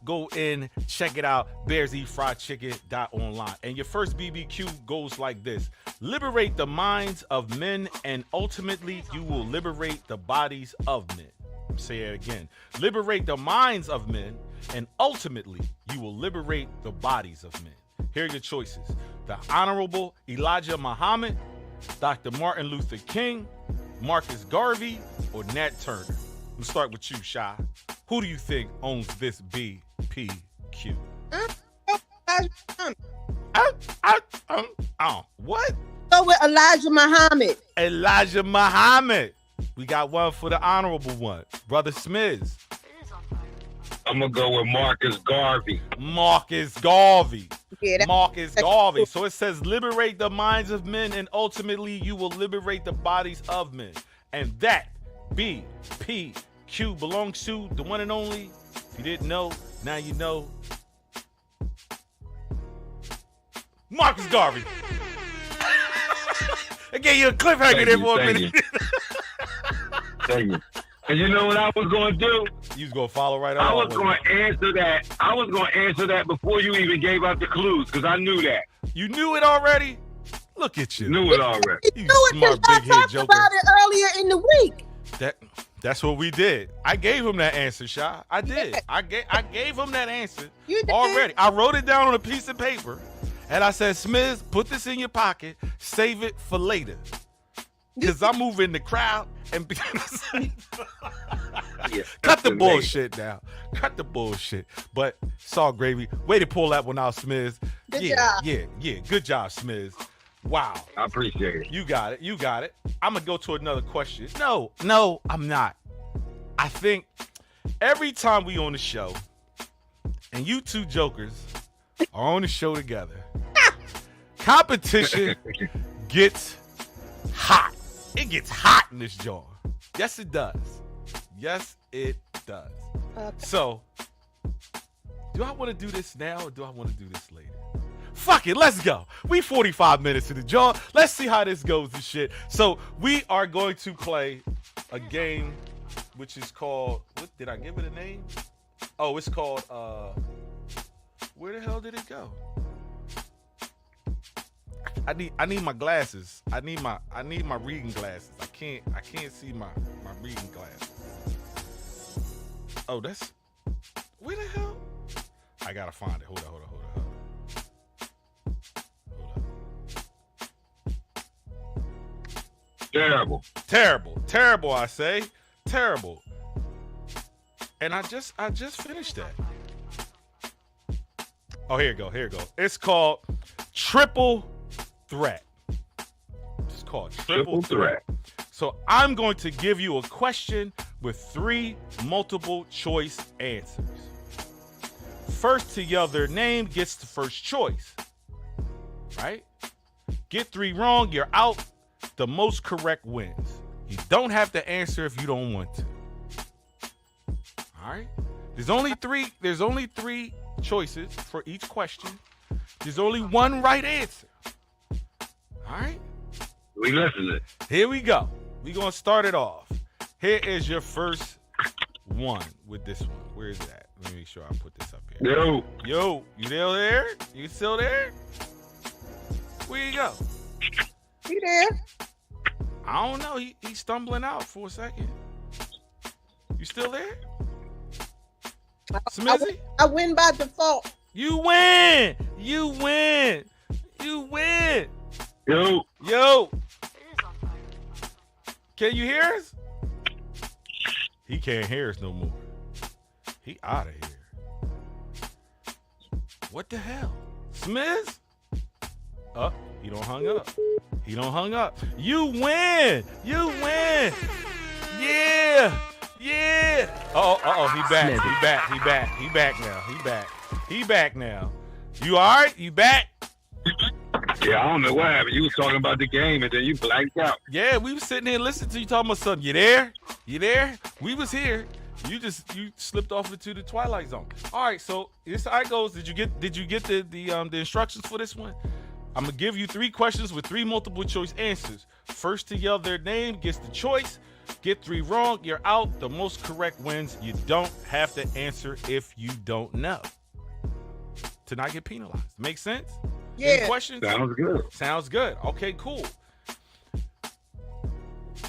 Go in, check it out, BearsEatFriedChicken.online. And your first BBQ goes like this. Liberate the minds of men, and ultimately you will liberate the bodies of men. Say it again. Liberate the minds of men, and ultimately you will liberate the bodies of men. Here are your choices. The Honorable Elijah Muhammad, Dr. Martin Luther King, Marcus Garvey, or Nat Turner. I'm gonna start with you, Shy. Who do you think owns this BPQ? What? Go with Elijah Muhammad. Elijah Muhammad. We got one for the honorable one. Brother Smiz. I'm gonna go with Marcus Garvey. Marcus Garvey. Yeah, Marcus Garvey. So it says, liberate the minds of men, and ultimately you will liberate the bodies of men. And that BPQ belongs to the one and only. If you didn't know, now you know. Marcus Garvey. I gave you a cliffhanger there for a minute. Thank you. And you know what I was gonna do? You was gonna follow right on. I was gonna answer that. I was gonna answer that before you even gave out the clues, because I knew that. You knew it already? Look at you. Knew it already. You knew it smart because big I head talked joker. about it earlier in the week. That's what we did. I gave him that answer, Shy. I did. Yeah. I gave him that answer You did. already. I wrote it down on a piece of paper, and I said, Smith, put this in your pocket, save it for later. Because I'm moving the crowd and cut the bullshit now. Cut the bullshit. But it's all gravy. Way to pull that one out, Smith. Good job. Yeah. Good job, Smith. Wow. I appreciate it. You got it. I'm going to go to another question. No, I'm not. I think every time we on the show and you two jokers are on the show together, competition gets hot. It gets hot in this joint. Yes, it does. Okay. So, do I want to do this now or do I want to do this later? Fuck it, let's go. We 45 minutes to the joint. Let's see how this goes and shit. So we are going to play a game which is called, what did I give it a name? Oh, it's called where the hell did it go? I need my glasses. I need my reading glasses. I can't see my reading glasses. Oh, that's where the hell? I gotta find it. Hold on. Terrible, I say. Terrible. And I just finished that. Oh, here you go. It's called Triple Threat. It's called Triple Threat. So I'm going to give you a question with 3 multiple choice answers. First to yell their name gets the first choice. Right? Get 3 wrong, you're out. The most correct wins. You don't have to answer if you don't want to. All right? There's only 3 choices for each question. There's only 1 right answer. All right? We listening. Here we go. We're going to start it off. Here is your first one with this one. Where is it at? Let me make sure I put this up here. Yo, you still there? You still there? Where you go? You there? I don't know. He's stumbling out for a second. You still there? Smizzy? I win by default. You win. Yo. Can you hear us? He can't hear us no more. He out of here. What the hell? Smiz? He don't hung up. You win. Yeah. He back now. You all right? You back? Yeah, I don't know what happened. You was talking about the game and then you blanked out. Yeah, we was sitting here listening to you talking about something. You there? We was here. You slipped off into the Twilight Zone. All right, so this how it goes. Did you get the instructions for this one? I'm gonna give you 3 questions with 3 multiple choice answers. First to yell their name gets the choice. Get 3 wrong, you're out. The most correct wins. You don't have to answer if you don't know to not get penalized. Make sense? Yeah. Any questions? Sounds good. Okay, cool.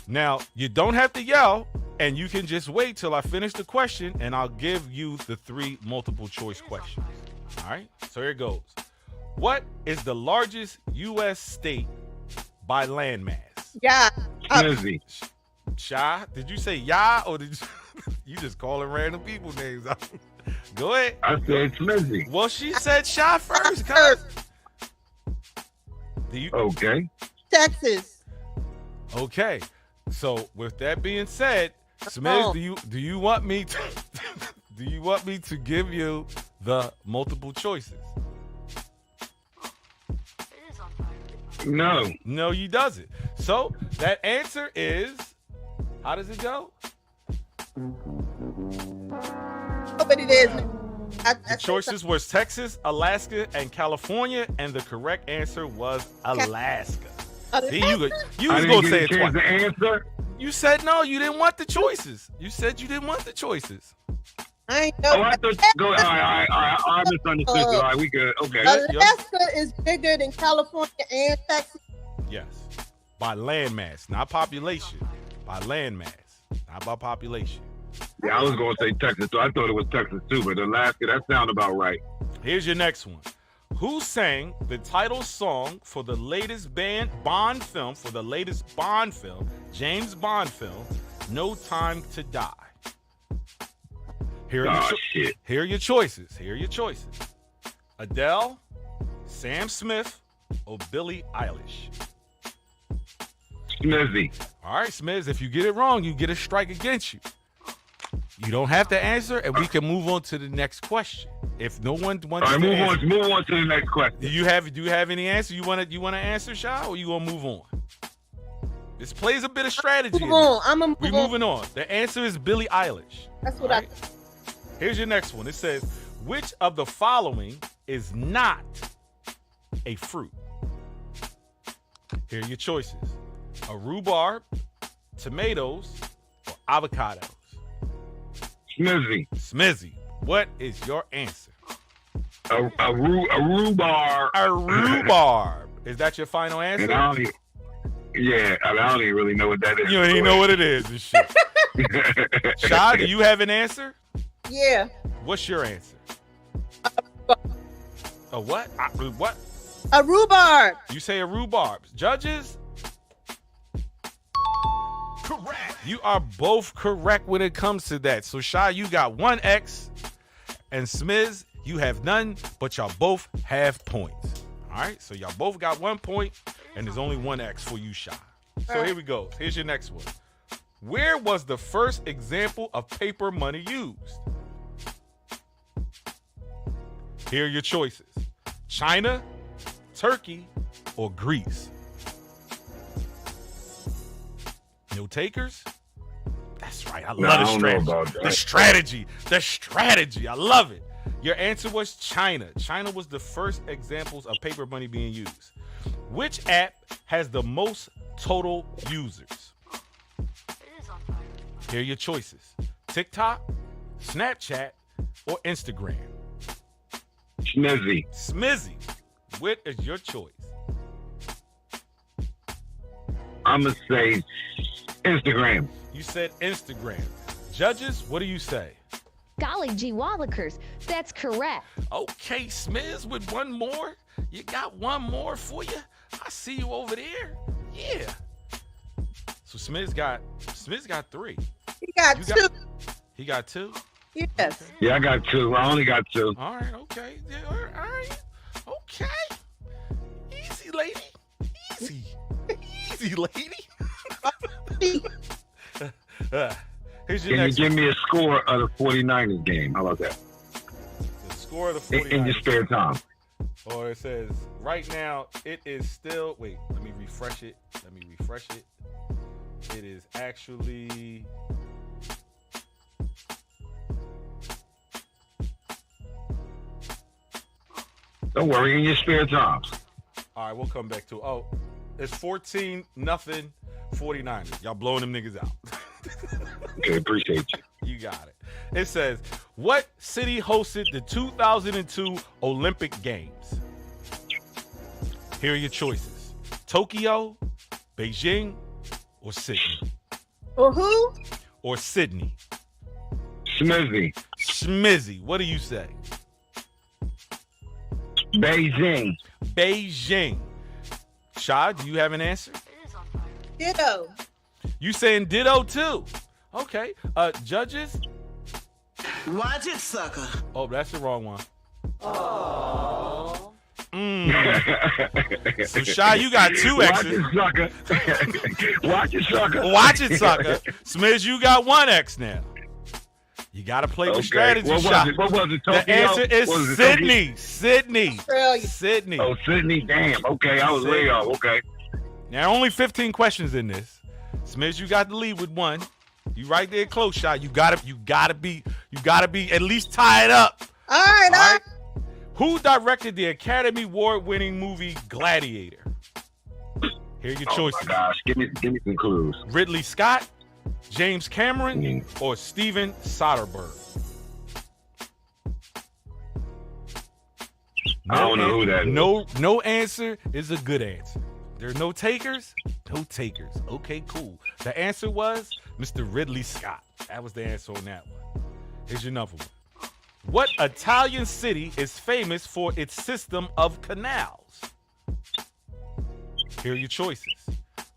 Now, you don't have to yell, and you can just wait till I finish the question, and I'll give you the 3 multiple choice questions. All right? So here it goes. What is the largest U.S. state by landmass? Yeah. Smizzy. Shy, did you say ya, or did you just calling random people names out? Go ahead. I said Smizzy. Well, she said Shy first. Okay. Texas. Okay. So with that being said, Smiz, do you want me to give you the multiple choices? No, you doesn't. So that answer is, how does it go? But it is. The choices were Texas, Alaska, and California, and the correct answer was Alaska. See, you was gonna say it twice. The answer? You said no. You didn't want the choices. You said you didn't want the choices. I ain't know. Oh, I thought. Go. All right. I misunderstood. All right, we good. Okay. Alaska is bigger than California and Texas. Yes, by landmass, not population. By landmass, not by population. Yeah, I was going to say Texas, so I thought it was Texas too, but Alaska, that sounded about right. Here's your next one. Who sang the title song for the latest Bond film, James Bond film, No Time to Die? Here are your choices. Adele, Sam Smith, or Billie Eilish? Smizzy. All right, Smiz, if you get it wrong, you get a strike against you. You don't have to answer, and we can move on to the next question. If no one wants to answer, move on to the next question. Do you have any answer? You want to answer, Sha, or you gonna move on? This plays a bit of strategy. Move on. We're moving on. The answer is Billie Eilish. That's what I. Here's your next one. It says, which of the following is not a fruit? Here are your choices. A rhubarb, tomatoes, or avocados? Smizzy. Smizzy, what is your answer? A rhubarb. A rhubarb. Is that your final And answer? I don't even really know what that is. You don't even know what it is and shit. Shy, do you have an answer? Yeah. What's your answer? A what? What? A rhubarb. You say a rhubarb. Judges? Correct. You are both correct when it comes to that. So, Shy, you got 1 X, and Smiz, you have none, but y'all both have points. All right? So, y'all both got 1 point, and there's only 1 X for you, Shy. So, here we go. Here's your next one. Where was the first example of paper money used? Here are your choices. China, Turkey, or Greece? No takers? That's right. I love the strategy. The strategy. I love it. Your answer was China. China was the first examples of paper money being used. Which app has the most total users? Here are your choices. TikTok, Snapchat, or Instagram? Smizzy. Smizzy. What is your choice? I'm going to say Instagram. You said Instagram. Judges, what do you say? Golly gee wallikers, that's correct. Okay, Smiz with 1 more. You got 1 more for you? I see you over there. Yeah. So Smiz got 3. He got You 2. He got 2? Yes. Okay. Yeah, I got 2. I only got 2. All right, okay. Yeah, all right. Okay. Easy, lady. Easy. Easy, lady. Here's your Can you next give one. me a score of the 49ers game? How about that? The score of the 49ers. In your spare time. Or it says, right now, it is still... Wait, let me refresh it. It is actually... Don't worry, in your spare time. All right, we'll come back to it. Oh, it's 14-0 49ers. Y'all blowing them niggas out. Okay, appreciate you. You got it. It says, what city hosted the 2002 Olympic Games? Here are your choices. Tokyo, Beijing, or Sydney? Or who? Or Sydney. Smizzy. Smizzy, what do you say? Beijing. Beijing. Shah, do you have an answer? Ditto. You saying ditto too? Okay. Judges? Watch it, sucker. Oh, that's the wrong one. Oh. So Shy, you got 2 X's. Watch it, sucker. Watch it, sucker. Watch it, sucker. Smidge, you got 1 X now. You got to play with strategy, Shy. What was it? Tokyo? The answer is What was it, Sydney. Tokyo? Sydney. Australia. Sydney. Oh, Sydney. Damn. Okay, I was way off. Okay. Now, only 15 questions in this. Smidge, you got the lead with 1. You right there close, Shot. You gotta be at least tied up. All right. Who directed the Academy Award-winning movie Gladiator? Here are your choices. Oh my gosh, give me some clues. Ridley Scott, James Cameron, or Steven Soderbergh? I don't know who that is. No answer is a good answer. There are no takers? No takers. Okay, cool. The answer was Mr. Ridley Scott. That was the answer on that one. Here's your number one. What Italian city is famous for its system of canals? Here are your choices.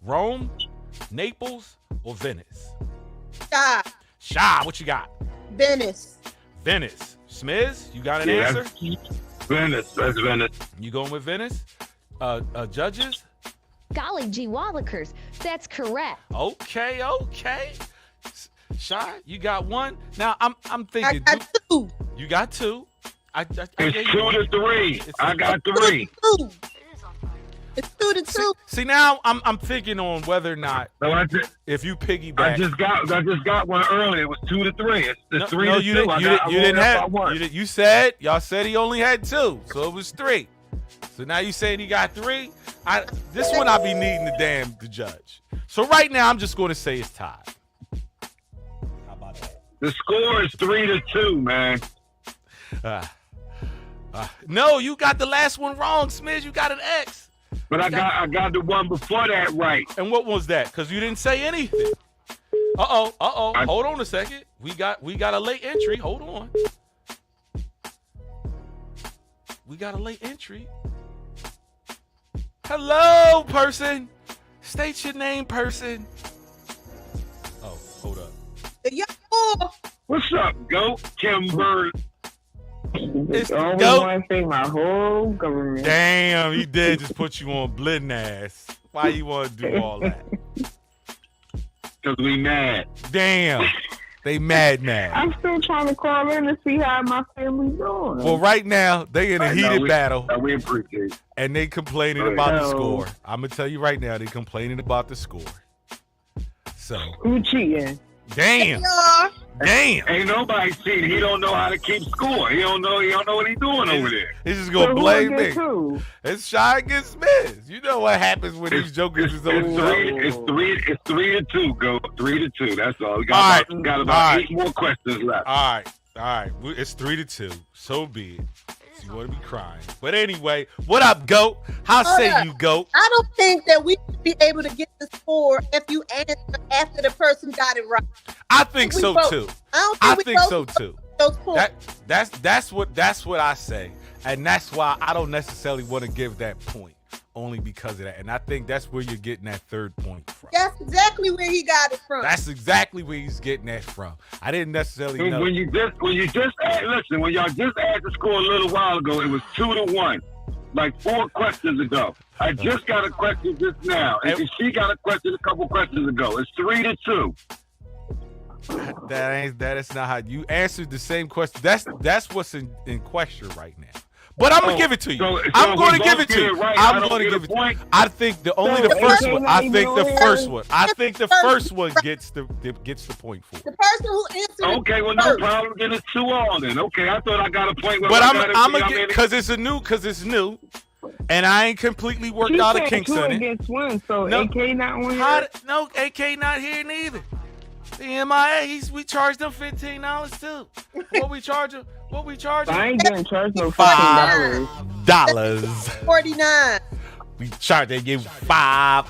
Rome, Naples, or Venice? Shy, what you got? Venice. Venice. Smiz, you got an answer? Venice. That's Venice. You going with Venice? Judges? Golly gee wallikers, that's correct. Okay. Shy, you got 1. Now I'm thinking. I got 2. You got 2. It's 2-3. I got 3. It's 2-2. See now I'm thinking on whether or not if you piggyback. I just got one earlier. It was 2-3. It's 3-2. You didn't have. You said y'all said he only had 2, so it was 3. So now you saying he got 3? This one I be needing the judge. So right now I'm just going to say it's tied. How about that? The score is 3-2, man. No, you got the last one wrong, Smiz. You got an X. But I got the one before that right. And what was that? Because you didn't say anything. Hold on a second. We got a late entry. Hold on. We got a late entry. Hello, person. State your name, person. Oh, hold up. Yo, What's up, Goat? Kimber. It's the Only goat. one thing, my whole government. Damn, he did just put you on blitting ass. Why you want to do all that? Because we mad. Damn. They mad. I'm still trying to call in to see how my family's doing. Well, right now, they in a heated battle, We appreciate it. and they complaining about the score. I'm going to tell you right now, they complaining about the score. So, Who cheating? damn. y'all. Damn. Ain't nobody cheating. He don't know how to keep score. He don't know what he's doing over there. He's just going to blame me. Who? It's Shy against Miz. You know what happens when these jokers is on the show. It's 3-2, Goat. 3-2. That's all. We All got about 8 more questions left. All right. It's 3-2. So be it. So you want to be crying. But anyway, what up, Goat? How say you, Goat? I don't think that we should be able to get the score if you answer after the person got it right. I think so, both- too. I don't think so, too. Those points. That's what I say, and that's why I don't necessarily want to give that point, only because of that. And I think that's where you're getting that third point from. That's exactly where he got it from. That's exactly where he's getting that from. I didn't necessarily know. When y'all just add the score a little while ago, it was 2-1, like 4 questions ago. I just got a question just now, and she got a question a couple questions ago. It's 3-2. That is not how you answered the same question. That's what's in question right now. But I'm gonna give it to you. I'm going to give it to you. I'm going to give it to you. I think the first one. I think the first one. I think the first one gets the point for it. The person who answered. Okay, well, no problem. Then it's 2-2 then. Okay, I thought I got a point. But I'm gonna get because it's new, and I ain't completely worked out the kinks on it. Against one, so No. AK not on here. No, AK not here neither. The MIA, we charged them $15 too. What we charge him? I ain't getting charged no $5. $49. We charge they give $5.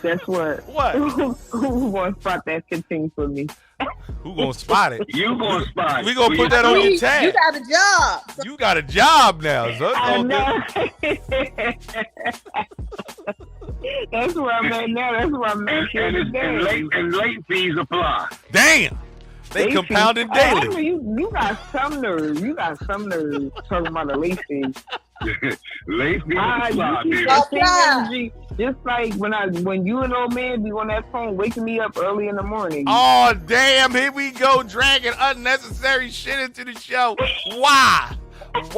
Guess what? What? Who gonna spot that 15 for me? Who gonna spot it? You gonna spot it. We gonna put that on your You tab. got a job. You got a job now, son. I know. That's where I'm at now. That's where I'm at. And late fees apply. Damn. They compounding daily. You got some nerve. Talking about a late fee. Late fees apply, baby. Energy, just like when you and old man be on that phone waking me up early in the morning. Oh, damn. Here we go, dragging unnecessary shit into the show. Why? Ain't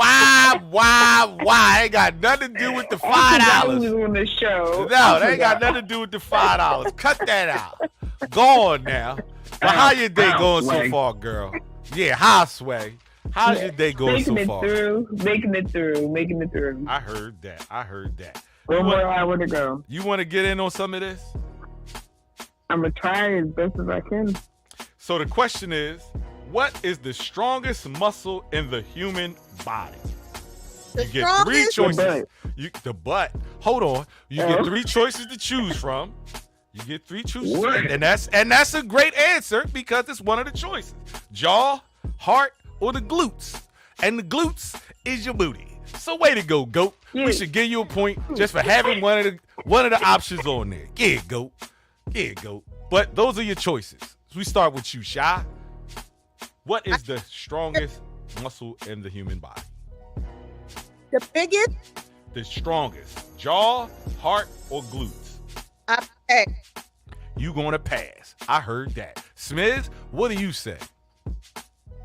got nothing to do with the $5. On the show. No, they ain't got nothing to do with the $5. Cut that out. Go on now. But how your day going so far, girl? Yeah, how, Sway? How's your day going so far? Making it through. I heard that. One more hour to go. You want to get in on some of this? I'm going to try as best as I can. So the question is, what is the strongest muscle in the human body? You get 3 choices. The butt. Hold on. You get 3 choices to choose from. And that's a great answer because it's one of the choices. Jaw, heart, or the glutes. And the glutes is your booty. So way to go, Goat. Yeah. We should give you a point just for having one of the options on there. Yeah, Goat. But those are your choices. So we start with you, Shy. What is the strongest muscle in the human body? The biggest? The strongest. Jaw, heart, or glutes? I pass. You gonna pass. I heard that. Smiz, what do you say?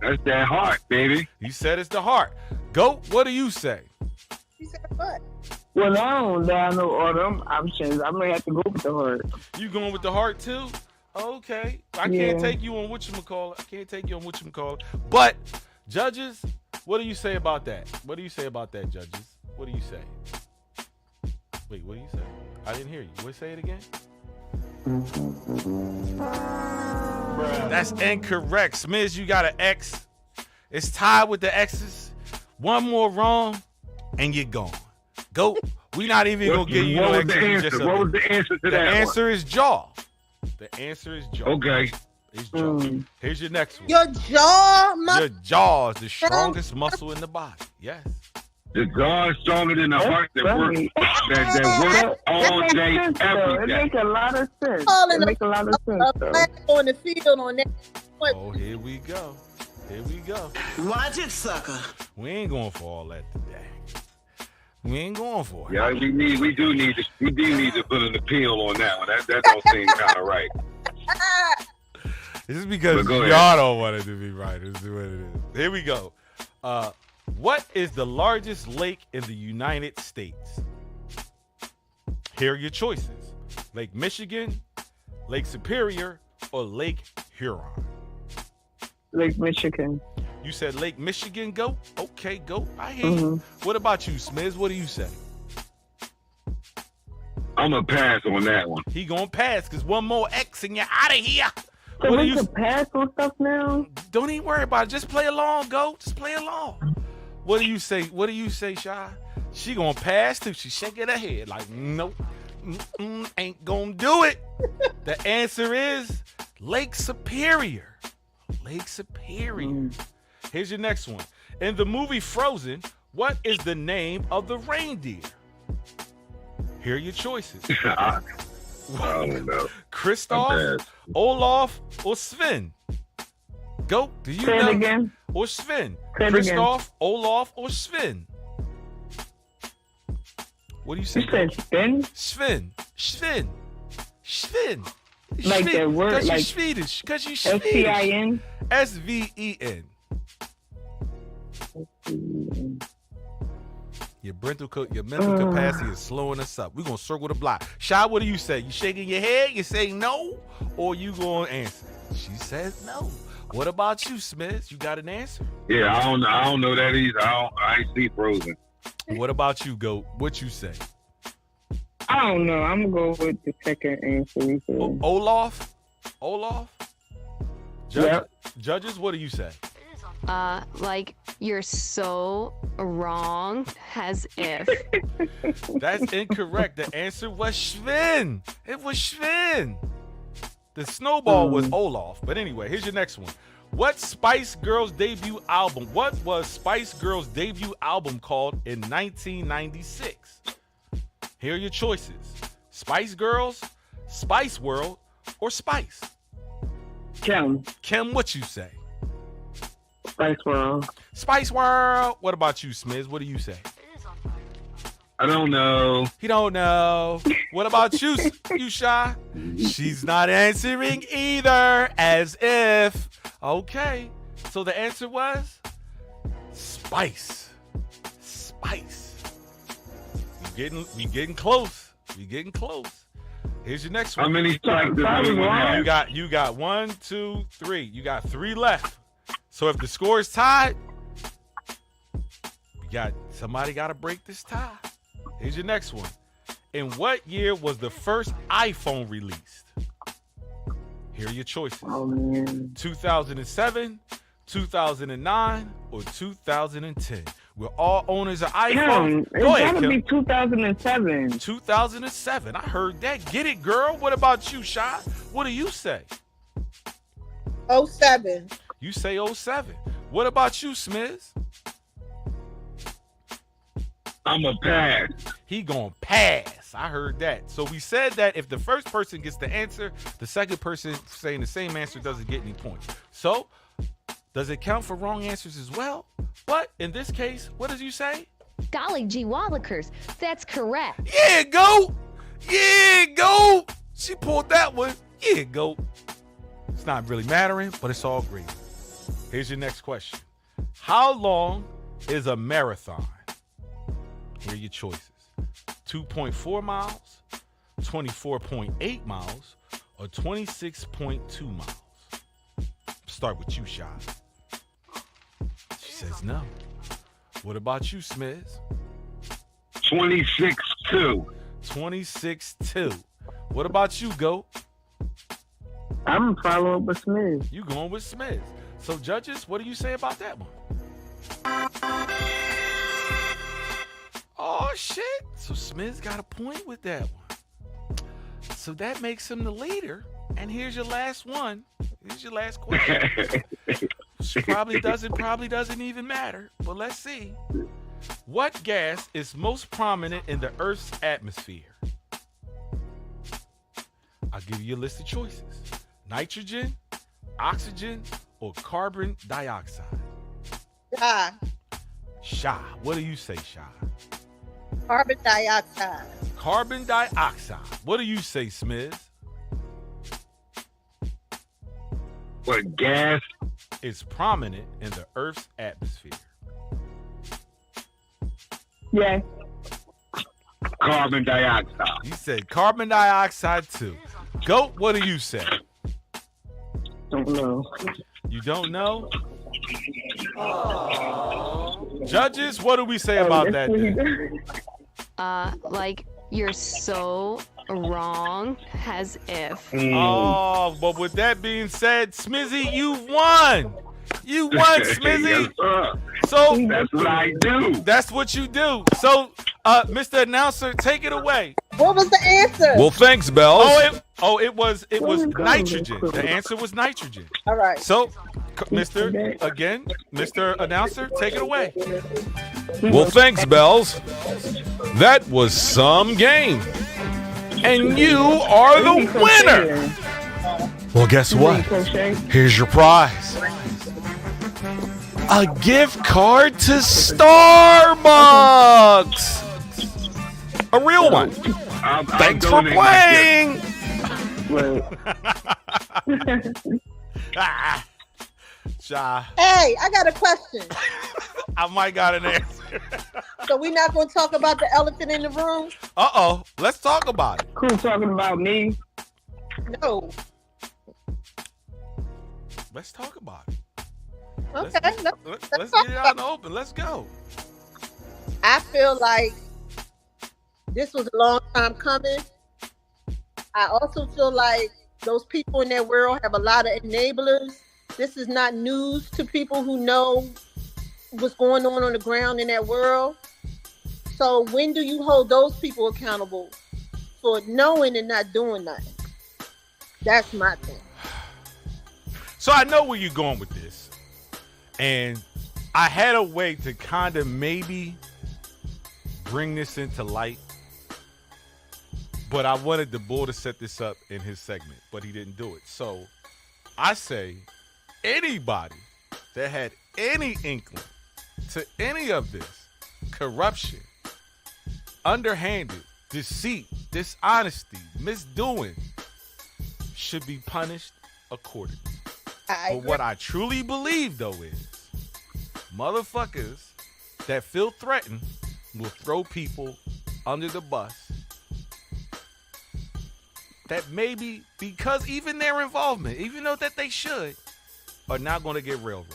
That's that heart, baby. He said it's the heart. Goat, what do you say? He said what? Well, I don't know all them options. I'm going to have to go with the heart. You going with the heart too? Okay. I can't take you on whatchamacallit. But, judges, What do you say about that? What do you say about that, judges? What do you say? Wait, what do you say? I didn't hear you. What, say it again? That's incorrect. Smiz, you got an X. It's tied with the X's. One more wrong, and you're gone. Go. We're not even going to give you no What was X's. the answer? What was the answer to that? The answer is jaw. The answer is jaw. Okay. It's jaw. Here's your next one. Your jaw muscle. Your jaw is the strongest muscle in the body. Yes. The jaw is stronger than the heart that works all day, every It day. makes a lot of sense. Calling It makes a lot of sense, though. on the field on that. Oh, here we go. Here we go. Watch it, sucker. We ain't going for all that today. We ain't going for it. Yeah, we do need to put an appeal on that one. That don't seem kind of right. This is because But go ahead. y'all don't want it to be right. This is what it is. Here we go. What is the largest lake in the United States? Here are your choices. Lake Michigan, Lake Superior, or Lake Huron? Lake Michigan. You said Lake Michigan, go? Okay, go. I hear you. What about you, Smiz? What do you say? I'm going to pass on that one. He gonna pass because one more X and you're out of here. So What do we you can pass on stuff now? Don't even worry about it. Just play along, go. Just play along. What do you say? What do you say, Shy? She gonna pass too. She shaking her head like, nope, ain't gonna do it. The answer is Lake Superior. Lake Superior. Here's your next one. In the movie Frozen, what is the name of the reindeer? Here are your choices. I don't know. Kristoff, Olaf, or Sven? Go. Do you Say know? it again. Or Sven? Say it again. Kristoff, Olaf, or Sven? What do you say? You said spin? Sven. Sven. Sven. Like that word, Because like you're Swedish. Because you're Swedish. S-P-I-N? S-V-E-N. Your mental capacity is slowing us up. We're going to circle the block. Shy, what do you say? You shaking your head? You say no? Or you going to answer? She says no. What about you, Smith? You got an answer? Yeah, I don't know that either. I ain't see Frozen. What about you, Goat? What you say? I don't know. I'm going to go with the second answer. You said. Olaf? Yep. Judges, what do you say? Like, you're so wrong, as if. That's incorrect. The answer was Sven. It was Sven. The snowball was Olaf. But anyway, here's your next one. What was Spice Girls' debut album called in 1996? Here are your choices. Spice Girls, Spice World, or Spice? Kim, what you say? Spice World. Spice World. What about you, Smiz? What do you say? I don't know. He don't know. What about you, you Shy? She's not answering either, as if. Okay. So the answer was Spice. Spice. We getting close. We getting close. Here's your next one. How many strikes does anyone have? You got 1, 2, 3. You got 3 left. So if the score is tied, somebody got to break this tie. Here's your next one. In what year was the first iPhone released? Here are your choices. Oh, man. 2007, 2009, or 2010. We're all owners of iPhone. Kim, Go it's ahead, got to Kim. be 2007. 2007. I heard that. Get it, girl. What about you, Shy? What do you say? 07. You say 07. What about you, Smiz? I'm a pass. He gonna pass. I heard that. So we said that if the first person gets the answer, the second person saying the same answer doesn't get any points. So does it count for wrong answers as well? But in this case, what does you say? Golly gee Wallachers, that's correct. Yeah, go. Yeah, go. She pulled that one. Yeah, go. It's not really mattering, but it's all great. Here's your next question. How long is a marathon? Here are your choices. 2.4 miles, 24.8 miles, or 26.2 miles. Start with you, Shy. She says no. What about you, Smiz? 26-2. 26-2. What about you, Goat? I'm following with Smith. You going with Smiz. So, judges, what do you say about that one? Oh, shit. So, Smiz got a point with that one. So, that makes him the leader. And here's your last one. Here's your last question. Probably doesn't even matter. But let's see. What gas is most prominent in the Earth's atmosphere? I'll give you a list of choices. Nitrogen, oxygen, or carbon dioxide? Shy. What do you say, Shy? Carbon dioxide. Carbon dioxide. What do you say, Smiz? What gas? Is prominent in the Earth's atmosphere? Yeah. Carbon dioxide. You said carbon dioxide too. Goat, what do you say? Don't know. You don't know? Judges, what do we say about that then? Like, you're so wrong, as if. Oh, but with that being said, Smizzy, you won. You won, Smizzy. Yes, sir. So That's what I do. that's what you do. So, Mr. Announcer, take it away. What was the answer? Well, thanks, Bells. It was nitrogen. The answer was nitrogen. All right. So, Mr. Announcer, take it away. Well, thanks, Bells. That was some game. And you are the winner. Well, guess what? Here's your prize. A gift card to Starbucks. A real one. Thanks for playing. Shy. Hey, I got a question. I might got an answer. So we're not going to talk about the elephant in the room? Uh-oh. Let's talk about it. Who's talking about me? No. Let's talk about it. Okay. Let's get it out in the open. Let's go. I feel like this was a long time coming. I also feel like those people in that world have a lot of enablers. This is not news to people who know what's going on the ground in that world. So when do you hold those people accountable for knowing and not doing nothing? That's my thing. So I know where you're going with this. And I had a way to kind of maybe bring this into light. But I wanted the bull to set this up in his segment, but he didn't do it. So I say anybody that had any inkling to any of this corruption, underhanded, deceit, dishonesty, misdoing should be punished accordingly. But what I truly believe, though, is motherfuckers that feel threatened will throw people under the bus that maybe, because even their involvement, even though that they should, are not going to get railroaded.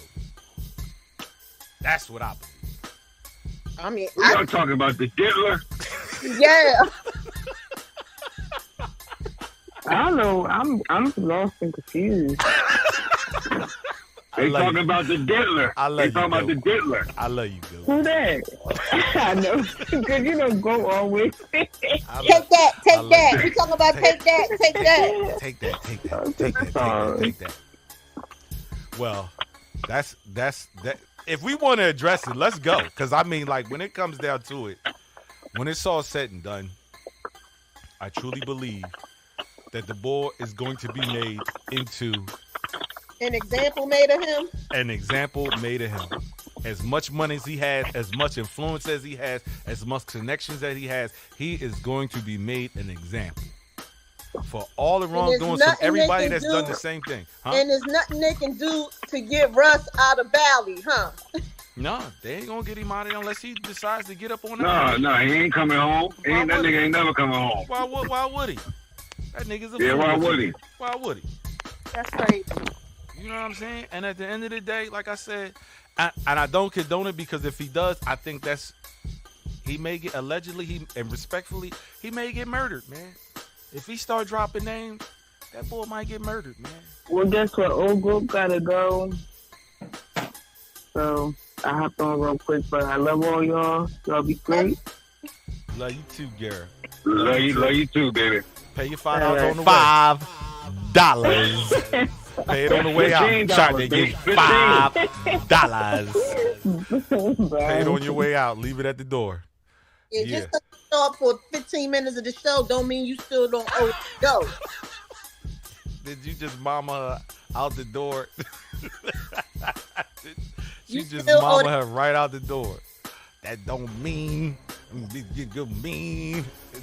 That's what I believe. I mean, Y'all talking about the Diddler? Yeah. I don't know. I'm lost and confused. They talking about the Diddler. They talking about the Diddler. I love you, Bill. Who that? I know. Because you don't go always. Take that. You talking about take that. Take that. Well, that's that. If we want to address it, let's go. Because I mean, like, when it comes down to it, when it's all said and done, I truly believe that the boy is going to be made into an example made of him. An example made of him. As much money as he has, as much influence as he has, as much connections that he has, he is going to be made an example for all the wrongdoings from everybody that's done the same thing. Huh? And there's nothing they can do to get Russ out of Valley, huh? No, they ain't gonna get him out of there unless he decides to get up on that. No, he ain't coming home. That nigga ain't never coming home. Why would he? That nigga's a fool. Why would he? Why would he? That's crazy. You know what I'm saying? And at the end of the day, like I said, And I don't condone it because if he does, I think he may get allegedly and respectfully he may get murdered, man. If he start dropping names, that boy might get murdered, man. Well, guess what? Old group gotta go. So I hopped on real quick, but I love all y'all. Y'all be great. Love you too, Garrett. Love you too, baby. Pay your $5 on the way. $5. Pay it on the way out. $15, Trying to get $5. Pay it on your $5. way out. Leave it at the door. Yeah, just to show up for 15 minutes of the show don't mean you still don't owe it to go. Did you just mama her out the door? She You just still owe mama her right out the door. That don't mean it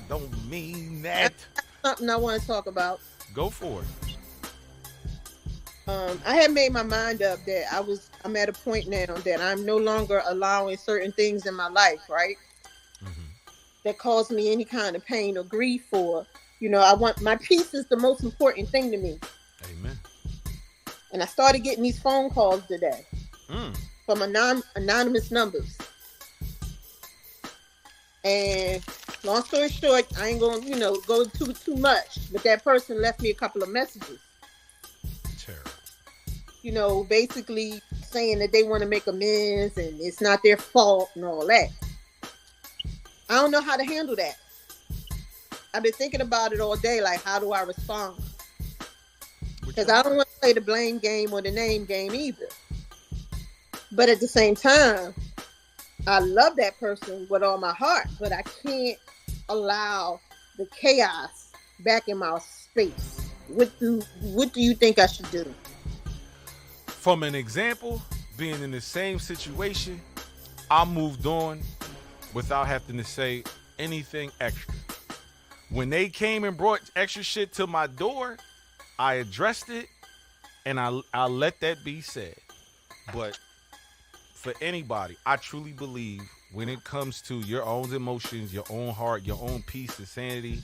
don't mean that. Something I want to talk about. Go for it. I had made my mind up that I'm at a point now that I'm no longer allowing certain things in my life, right? Mm-hmm. That cause me any kind of pain or grief or, I want my peace is the most important thing to me. Amen. And I started getting these phone calls today from anonymous numbers. And long story short, I ain't going to go too much, but that person left me a couple of messages. Terrible. Basically saying that they want to make amends and it's not their fault and all that. I don't know how to handle that. I've been thinking about it all day, like how do I respond? Because I don't want to play the blame game or the name game either. But at the same time, I love that person with all my heart, but I can't allow the chaos back in my space. What do you think I should do? From an example, being in the same situation, I moved on without having to say anything extra. When they came and brought extra shit to my door, I addressed it and I let that be said. But for anybody, I truly believe when it comes to your own emotions, your own heart, your own peace and sanity,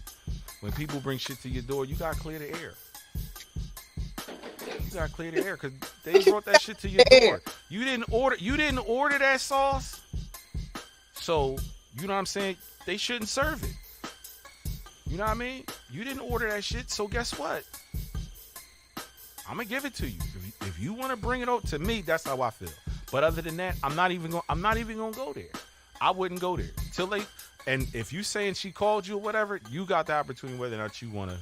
when people bring shit to your door, you gotta clear the air. You gotta clear the air because they brought that shit to your door. You didn't order that sauce, so you know what I'm saying? They shouldn't serve it. You know what I mean? You didn't order that shit, so guess what? I'm gonna give it to you. If you want to bring it out to me, that's how I feel. But other than that, I'm not even gonna go there. I wouldn't go there till they. And if you saying she called you or whatever, you got the opportunity whether or not you want to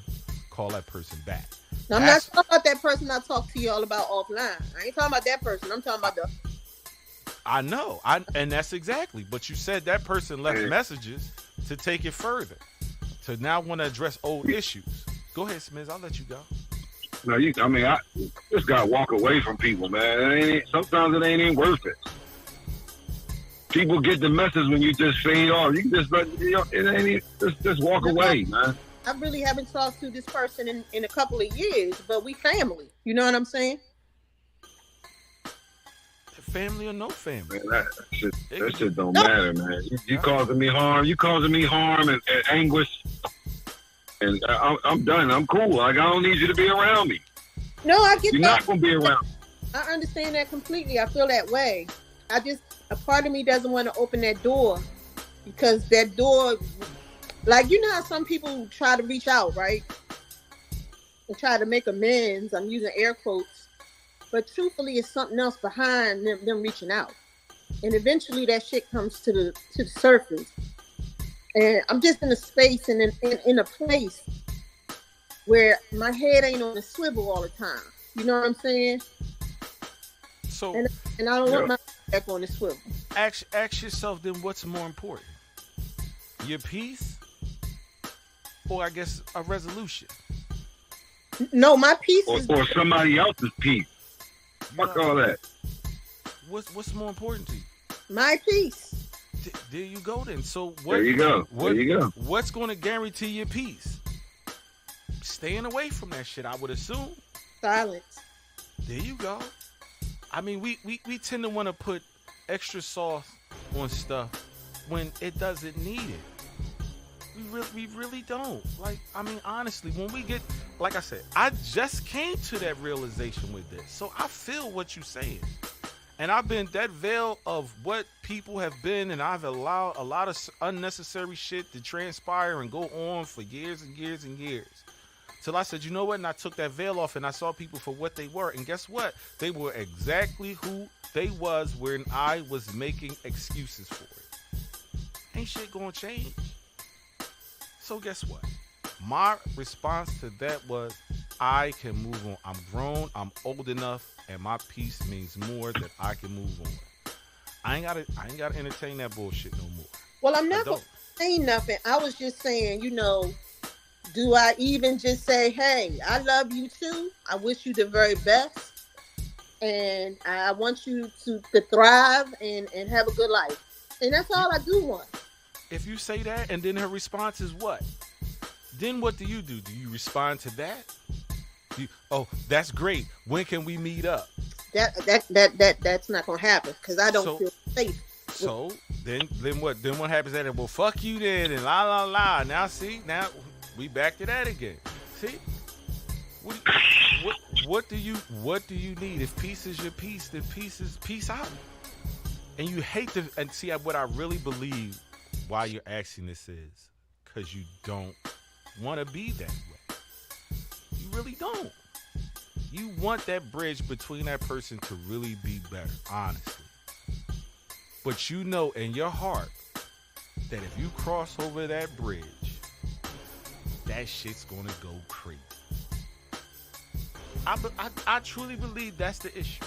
call that person back. Now, I'm not talking about that person I talked to you all about offline. I ain't talking about that person. I'm talking about the. I know. And that's exactly. But you said that person left messages to take it further, to now want to address old issues. Go ahead, Smith. I'll let you go. No, I just gotta walk away from people, man. Sometimes it ain't even worth it. People get the message when you just fade off. You can just let it ain't just walk away, man. I really haven't talked to this person in a couple of years, but we family. You know what I'm saying? Family or no family? Man, that shit don't matter, man. You causing me harm. You causing me harm and anguish. And I'm done. I'm cool. Like, I don't need you to be around me. No, I get You're that. not going to be around me. I understand that completely. I feel that way. A part of me doesn't want to open that door because that door, like, you know how some people try to reach out, right? And try to make amends. I'm using air quotes. But truthfully, it's something else behind them reaching out. And eventually that shit comes to the surface. And I'm just in a space and in a place where my head ain't on a swivel all the time. You know what I'm saying? So, and I don't want my head back on the swivel. Ask yourself then, what's more important? Your peace, or I guess a resolution? No, my peace is or somebody else's peace. Fuck all that. What's more important to you? My peace. There you go then. So there you go. What's going to guarantee your peace? Staying away from that shit, I would assume. Silence. There you go. I mean, we tend to want to put extra sauce on stuff when it doesn't need it. We really don't. Like, I mean, honestly, when we get, like I said, I just came to that realization with this. So I feel what you're saying. And I've been that veil of what people have been, and I've allowed a lot of unnecessary shit to transpire and go on for years and years and years. Till I said, you know what? And I took that veil off and I saw people for what they were. And guess what? They were exactly who they was when I was making excuses for it. Ain't shit gonna change. So guess what? My response to that was, I can move on. I'm grown, I'm old enough, and my peace means more that I can move on. I ain't gotta entertain that bullshit no more. Well, I'm not gonna say nothing. I was just saying, you know, do I even just say, hey, I love you too. I wish you the very best. And I want you to thrive and have a good life. And that's all I do want. If you say that and then her response is what? Then what do? Do you respond to that? Oh, that's great. When can we meet up? That's not gonna happen because I don't feel safe. So then what? Then what happens then? Well, fuck you then, and la la la. Now now we back to that again. See, what do you need? If peace is your peace, then peace out. And you hate to and see what I really believe. Why you're asking this is because you don't want to be that way. You really don't. You want that bridge between that person to really be better, honestly. But you know in your heart that if you cross over that bridge, that shit's gonna go crazy. I truly believe that's the issue.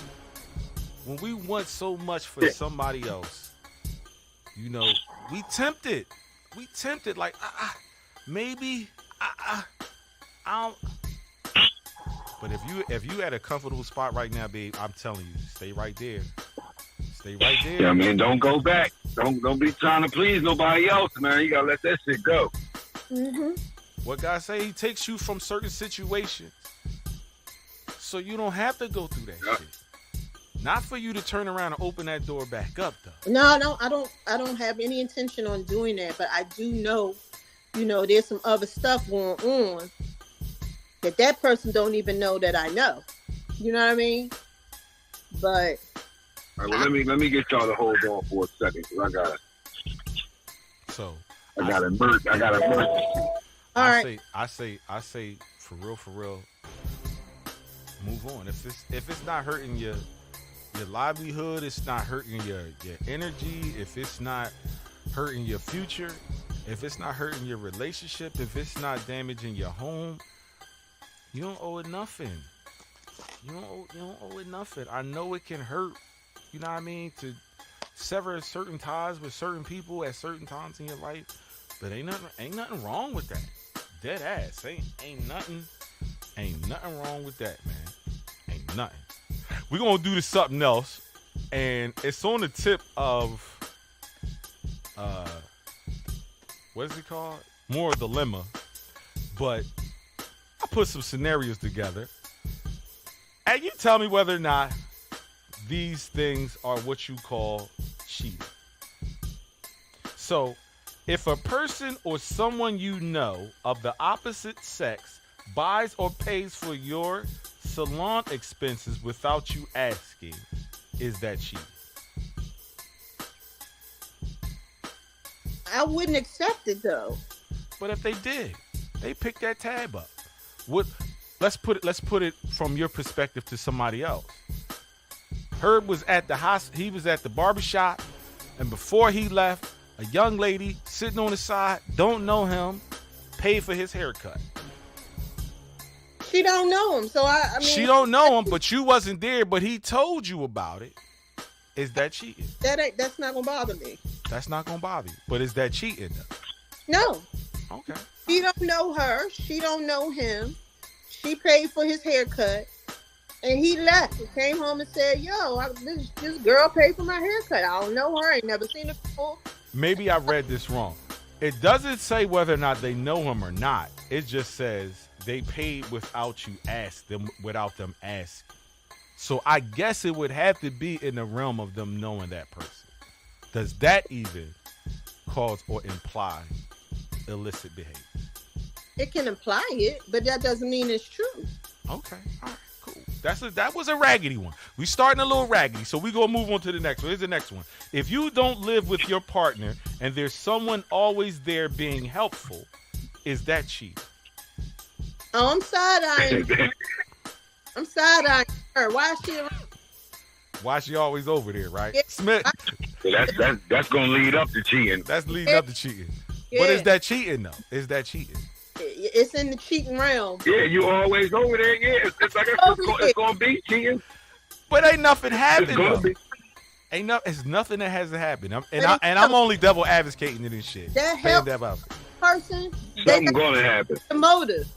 When we want so much for somebody else, you know, we tempted. Like, maybe I don't. But if you at a comfortable spot right now, babe, I'm telling you, stay right there. Stay right there. Yeah, I mean, don't go back. Don't be trying to please nobody else, man. You gotta let that shit go. Mm-hmm. What God say? He takes you from certain situations, so you don't have to go through that shit. Not for you to turn around and open that door back up, though. No, I don't have any intention on doing that. But I do know, you know, there's some other stuff going on that person don't even know that I know. You know what I mean? But all right, well, let me get y'all to hold on for a second because I got emergency. All right. I say for real. Move on. If it's not hurting your livelihood, it's not hurting your energy, if it's not hurting your future, if it's not hurting your relationship, if it's not damaging your home, you don't owe it nothing. You don't owe it nothing. I know it can hurt, you know what I mean, to sever certain ties with certain people at certain times in your life, but ain't nothing wrong with that. Dead ass. Ain't nothing wrong with that, man. Ain't nothing. We're going to do this something else, and it's on the tip of, what is it called? More dilemma, but I put some scenarios together, and you tell me whether or not these things are what you call cheating. So, if a person or someone you know of the opposite sex buys or pays for your salon expenses without you asking, is that cheating? I wouldn't accept it though. But if they did, they picked that tab up. Let's put it from your perspective to somebody else. Herb was at the hospital. He was at the barbershop, and before he left, a young lady sitting on the side, don't know him, paid for his haircut. She don't know him, so I mean. She don't know him, but you wasn't there, but he told you about it. Is that cheating? That's not gonna bother me. That's not gonna bother you, but is that cheating though? No. Okay. He don't know her. She don't know him. She paid for his haircut, and he left. He came home and said, "Yo, this girl paid for my haircut. I don't know her. I ain't never seen her before." Maybe I read this wrong. It doesn't say whether or not they know him or not. It just says they paid without them asking. So I guess it would have to be in the realm of them knowing that person. Does that even cause or imply illicit behavior? It can imply it, but that doesn't mean it's true. Okay. All right. Cool. That was a raggedy one. We starting a little raggedy, so we gonna move on to the next one. Here's the next one. If you don't live with your partner and there's someone always there being helpful, is that cheating? Oh, I'm side-eyeing. I'm side-eyeing her. Why is she around? Why she always over there, right? Yeah. Smith. So that's gonna lead up to cheating. That's leading up to cheating. Yeah. But is that cheating though? Is that cheating? It's in the cheating realm. Yeah, you always over there. Yeah, it's like it's gonna be cheating. But ain't nothing happened. It's gonna be. It's nothing that hasn't happened. I'm only double advocating in this shit. That helps person. Something gonna happen. The motive.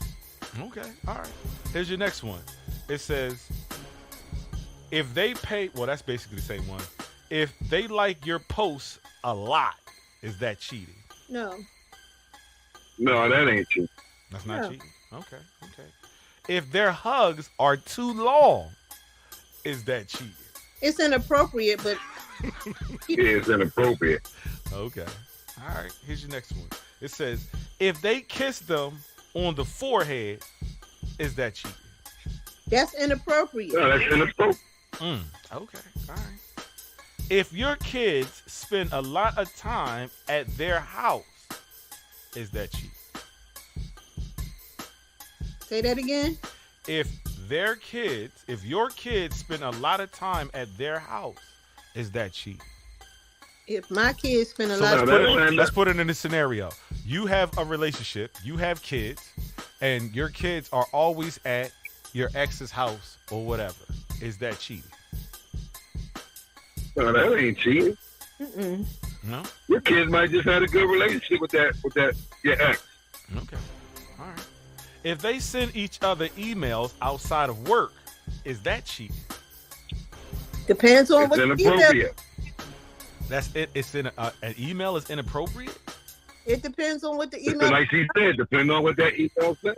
Okay, all right. Here's your next one. It says, if they pay, well, that's basically the same one. If they like your posts a lot, is that cheating? No. No, that ain't cheating. That's not cheating. Okay. If their hugs are too long, is that cheating? It's inappropriate, but yeah, it's inappropriate. Okay. All right. Here's your next one. It says, if they kiss them on the forehead, is that cheating? That's inappropriate. No, that's inappropriate. Okay. All right. If your kids spend a lot of time at their house, is that cheating? Say that again. If your kids spend a lot of time at their house, is that cheating? If my kids spend a lot of time. Let's put it in a scenario. You have a relationship, you have kids, and your kids are always at your ex's house or whatever. Is that cheating? No, that ain't cheating. Mm-mm. No? Your kids might just have a good relationship with that your ex. Okay. All right. If they send each other emails outside of work, is that cheating? Depends on it's what inappropriate. That's it. It's an email is inappropriate. It depends on what the email. Like she said, depending on what that email says.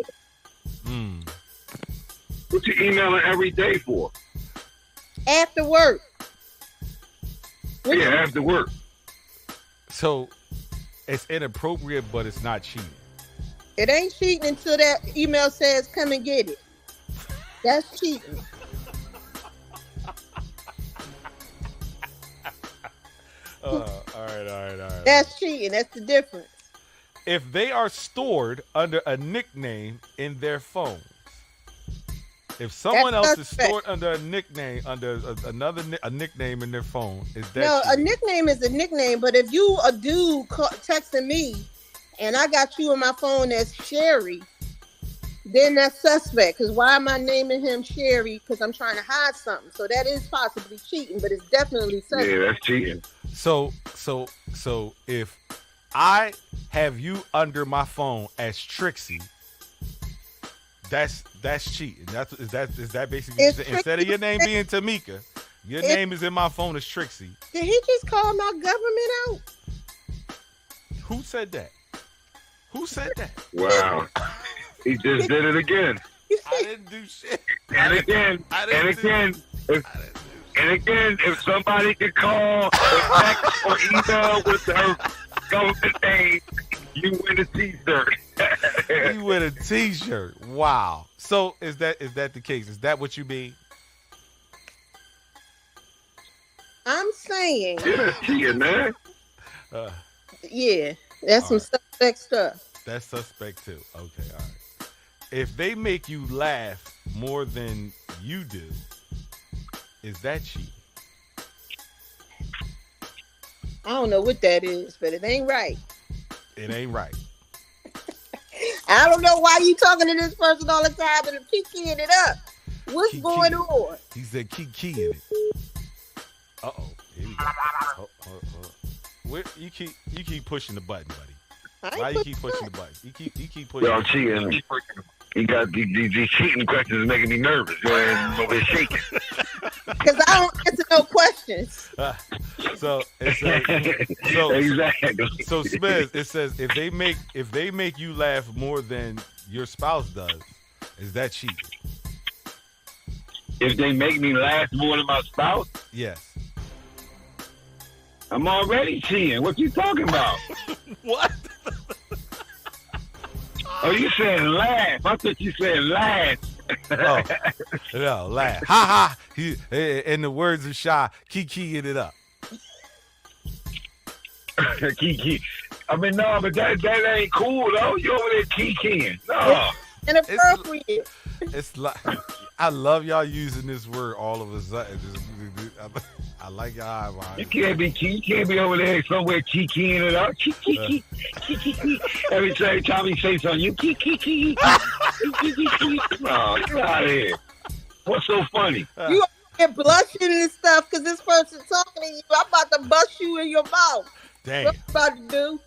What you emailing every day for? After work. Yeah, after work. So it's inappropriate, but it's not cheating. It ain't cheating until that email says, "Come and get it." That's cheating. All right. That's cheating. That's the difference. If they are stored under a nickname in their phones, if someone else is stored under a nickname, under a nickname in their phone, is that no? cheating? A nickname is a nickname, but if you a dude texting me, and I got you on my phone as Sherry, then that's suspect. Because why am I naming him Sherry? Because I'm trying to hide something. So that is possibly cheating, but it's definitely suspect. Yeah, that's cheating. So if I have you under my phone as Trixie, that's cheating. Is that basically instead of your name being Tamika, your name is in my phone as Trixie? Did he just call my government out? Who said that? Wow. He just did it again. I didn't do shit. And again, if somebody could call or text or email with her government name, you win a t-shirt. You win a t-shirt. Wow. So is that the case? Is that what you mean? I'm saying. Yeah, that's cheating, man. Yeah, that's some suspect stuff. That's suspect too. Okay, all right. If they make you laugh more than you do, is that cheating? I don't know what that is, but it ain't right. It ain't right. I don't know why you talking to this person all the time and keying it up. What's going on? He said keying it. Uh-oh. Here we go. Where, you keep pushing the button, buddy. Why you keep pushing the button? You keep pushing. Y'all cheating. You got these cheating questions making me nervous. Over here shaking. Because I don't answer no questions. So it says, exactly. So Smith, it says if they make you laugh more than your spouse does, is that cheating? If they make me laugh more than my spouse? Yes. I'm already cheating. What you talking about? What? Oh, you said laugh. I thought you said laugh. Oh, no, laugh. Ha ha. He, in the words of Shy, Kikiing it up. Kiki. I mean, no, but that ain't cool, though. You over there kikiing. No. Inappropriate. It's like, I love y'all using this word all of a sudden. I like your eyebrows. You can't be over there somewhere kikiing it up. Kiki. Every time you say something, you kiki. No, get out of here. What's so funny? You get blushing and stuff because this person talking to you. I'm about to bust you in your mouth. Damn. What you about to do?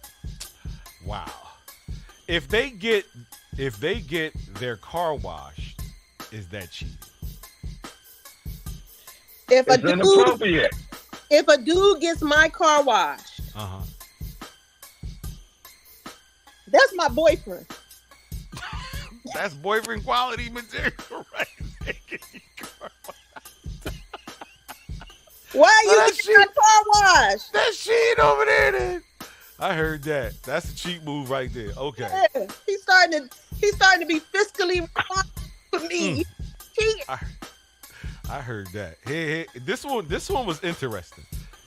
Wow. If they get their car washed, is that cheating? If It's inappropriate. If a dude gets my car washed, that's my boyfriend. That's boyfriend quality material, right? Why are you getting my car washed? That's cheating over there, then. I heard that. That's a cheat move right there. Okay. Yeah, he's starting to be fiscally responsible for me. I heard that. Hey, this one was interesting.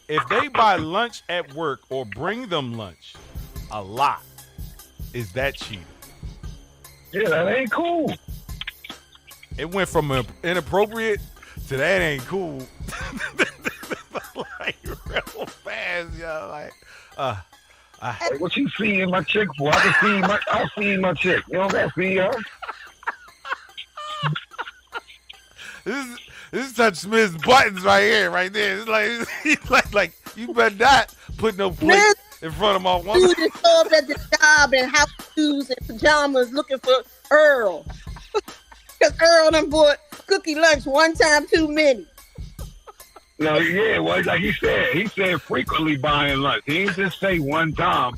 If they buy lunch at work or bring them lunch a lot, is that cheating? Yeah, that ain't cool. It went from inappropriate to that ain't cool. Like real fast, yo. Like, Hey, what you feeding my chick for? I feed my chick. You don't got to feed her. This is Touch Smith's buttons right here, right there. It's like you better not put no plate in front of my woman. Dude is show up at the job in house shoes and pajamas looking for Earl. Because Earl done bought cookie lunch one time too many. No, yeah, well, like he said frequently buying lunch. He didn't just say one time.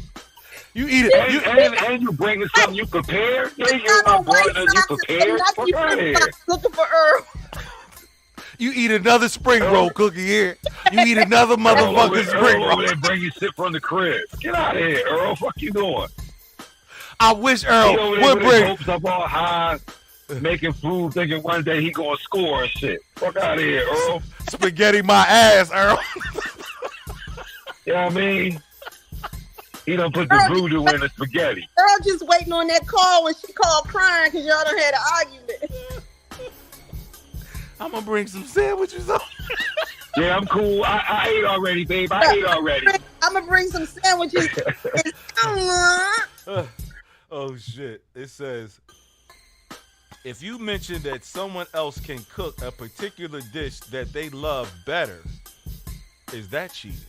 You eat it. And you bringing something you prepared? Yeah, you're my brother. You prepared? Fuck out of here. Looking for Earl. You eat another spring roll cookie here. You eat another motherfucking spring roll. Over there, bring you shit from the crib. Get out of here, Earl. Fuck you doing? I wish Earl would bring. Hopes up all high, making food, thinking one day he gonna score and shit. Fuck out of here, Earl. Spaghetti my ass, Earl. You know what I mean? He done put the voodoo in the spaghetti. Earl just waiting on that call when she called crying because y'all done had an argument. I'm gonna bring some sandwiches up. Yeah, I'm cool. I ate already, babe. I ate already. I'm gonna bring some sandwiches. Oh shit! It says, if you mention that someone else can cook a particular dish that they love better, is that cheating?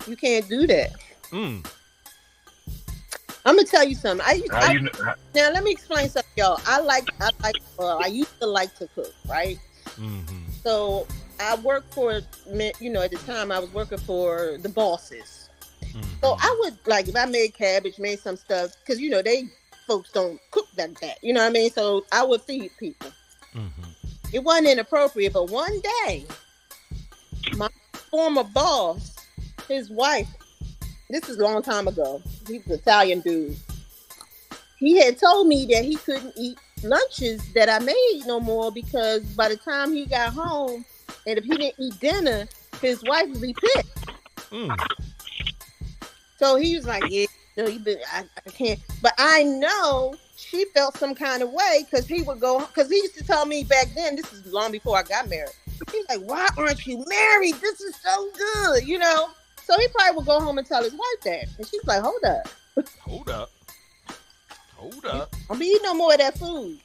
You can't do that. I'm gonna tell you something. Now let me explain something, y'all. I used to like to cook, right? Mm-hmm. So I worked for, at the time I was working for the bosses. Mm-hmm. So I would, like, if I made cabbage, made some stuff, because, they folks don't cook like that. You know what I mean? So I would feed people. Mm-hmm. It wasn't inappropriate, but one day, my former boss, his wife, this is a long time ago, he's an Italian dude. He had told me that he couldn't eat lunches that I made no more because by the time he got home, and if he didn't eat dinner, his wife would be pissed. So he was like, "Yeah, I can't." But I know she felt some kind of way because he used to tell me back then. This is long before I got married. He's like, "Why aren't you married? This is so good," So he probably would go home and tell his wife that, and she's like, "Hold up." I'll be eating no more of that food.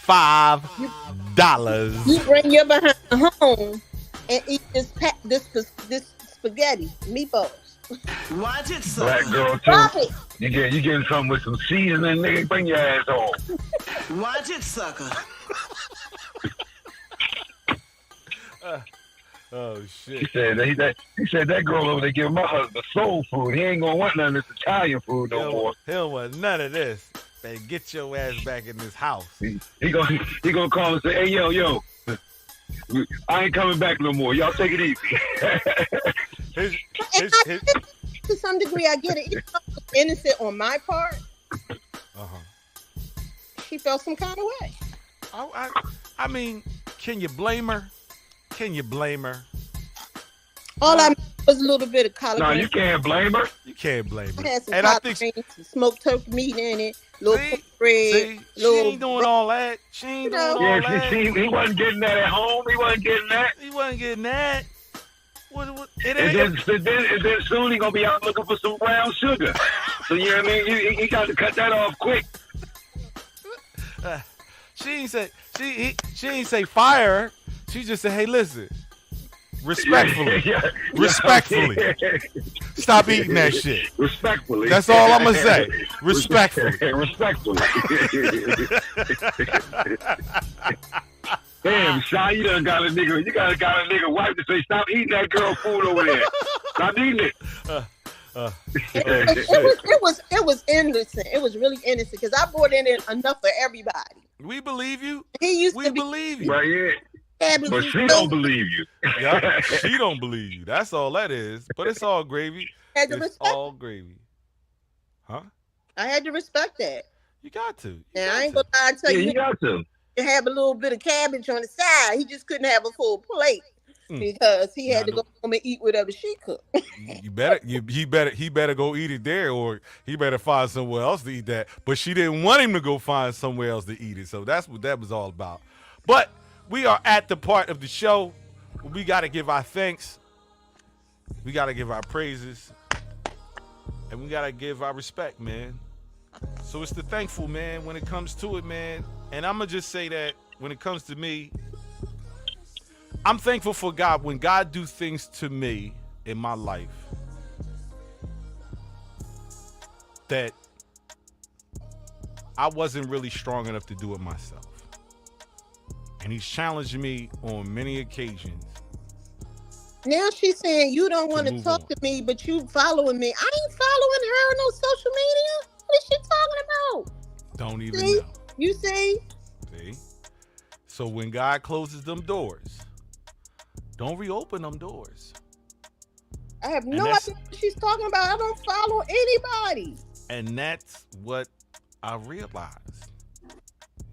$5. You bring your behind home and eat this spaghetti meatballs. Watch it, son. Black girl too. Stop it. You getting something with some seasoning, nigga? Bring your ass home. Watch it, sucker. Oh shit! He said that girl over there giving my husband soul food. He ain't gonna want none of this Italian food no more. He don't want none of this. Man, get your ass back in this house. He gonna call and say, "Hey, yo, I ain't coming back no more. Y'all take it easy." To some degree, I get it. Even though it was innocent on my part, she felt some kind of way. I mean, can you blame her? Can you blame her? All I made was a little bit of collard No, greens. you can't blame her. You can't blame her. I had some And I collard think greens, some smoked turkey meat in it, little See? bread, See, she little. ain't doing all that. She ain't doing all Yeah, that. he wasn't getting that at home. He wasn't getting that. He wasn't getting that. What? It And ain't. then soon he gonna be out looking for some brown sugar. So you know what I mean? He got to cut that off quick. She ain't say she ain't say fire her. She just said, hey, listen, respectfully, respectfully, stop eating that shit. Respectfully. That's all I'm gonna say. Respectfully. Respectfully. Damn, Shy, you done got a nigga. You got a nigga wife to say, stop eating that girl food over there. Stop eating it. It was innocent. It was really innocent because I brought in enough for everybody. We believe you. He used We to be believe you. Right, yeah. fabulous. But she don't believe you. Yeah, she don't believe you. That's all that is. But it's all gravy. Had to It's respect. all gravy. Huh? I had to respect that. You got to. You And got I ain't to. gonna lie and tell Yeah, you, you got to. to have a little bit of cabbage on the side. He just couldn't have a full plate because he had to go home and eat whatever she cooked. He better go eat it there, or he better find somewhere else to eat that. But she didn't want him to go find somewhere else to eat it. So that's what that was all about. But we are at the part of the show where we got to give our thanks. We got to give our praises. And we got to give our respect, man. So it's the thankful, man, when it comes to it, man. And I'm going to just say that when it comes to me, I'm thankful for God. When God do things to me in my life that I wasn't really strong enough to do it myself. And he's challenged me on many occasions. Now she's saying you don't want to move talk on. to me, but you following me. I ain't following her on no social media. What is she talking about? Don't even See? know. You see? See? So when God closes them doors, don't reopen them doors. I have And no that's- idea what she's talking about. I don't follow anybody. And that's what I realized.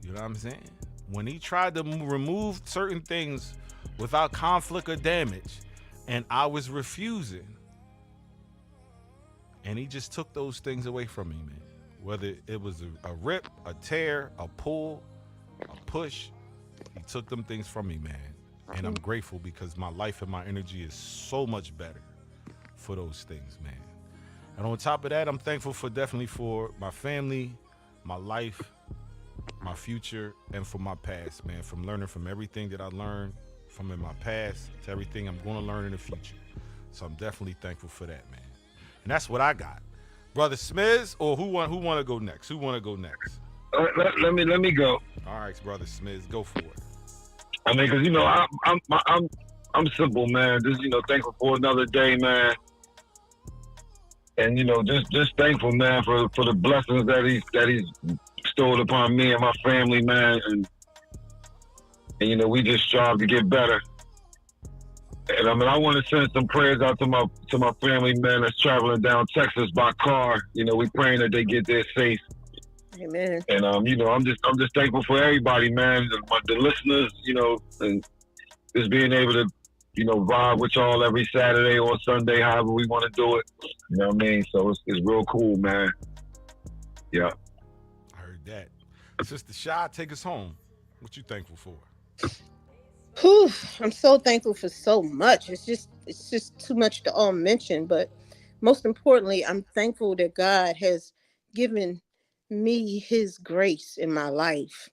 You know what I'm saying? When he tried to remove certain things without conflict or damage, and I was refusing, and he just took those things away from me, man. Whether it was a rip, a tear, a pull, a push, he took them things from me, man. And I'm grateful because my life and my energy is so much better for those things, man. And on top of that, I'm thankful for definitely for my family, my life, my future, and for my past, man. From learning from everything that I learned from in my past to everything I'm going to learn in the future. So I'm definitely thankful for that, man. And that's what I got. Brother Smiz, or who want to go next? Who want to go next? Let me go. All right, Brother Smiz, go for it. I mean, because you know, I'm simple, man. Just thankful for another day, man. And just thankful, man, for the blessings that he's bestowed upon me and my family, man. And we just strive to get better. And I mean, I want to send some prayers out to my family, man, that's traveling down Texas by car. We praying that they get there safe. Amen. And I'm just thankful for everybody, man. The listeners, and just being able to, vibe with y'all every Saturday or Sunday, however we want to do it. You know what I mean? So it's real cool, man. Yeah. I heard that. Sister Shy, take us home. What you thankful for? Whew, I'm so thankful for so much. It's just too much to all mention. But most importantly, I'm thankful that God has given me his grace in my life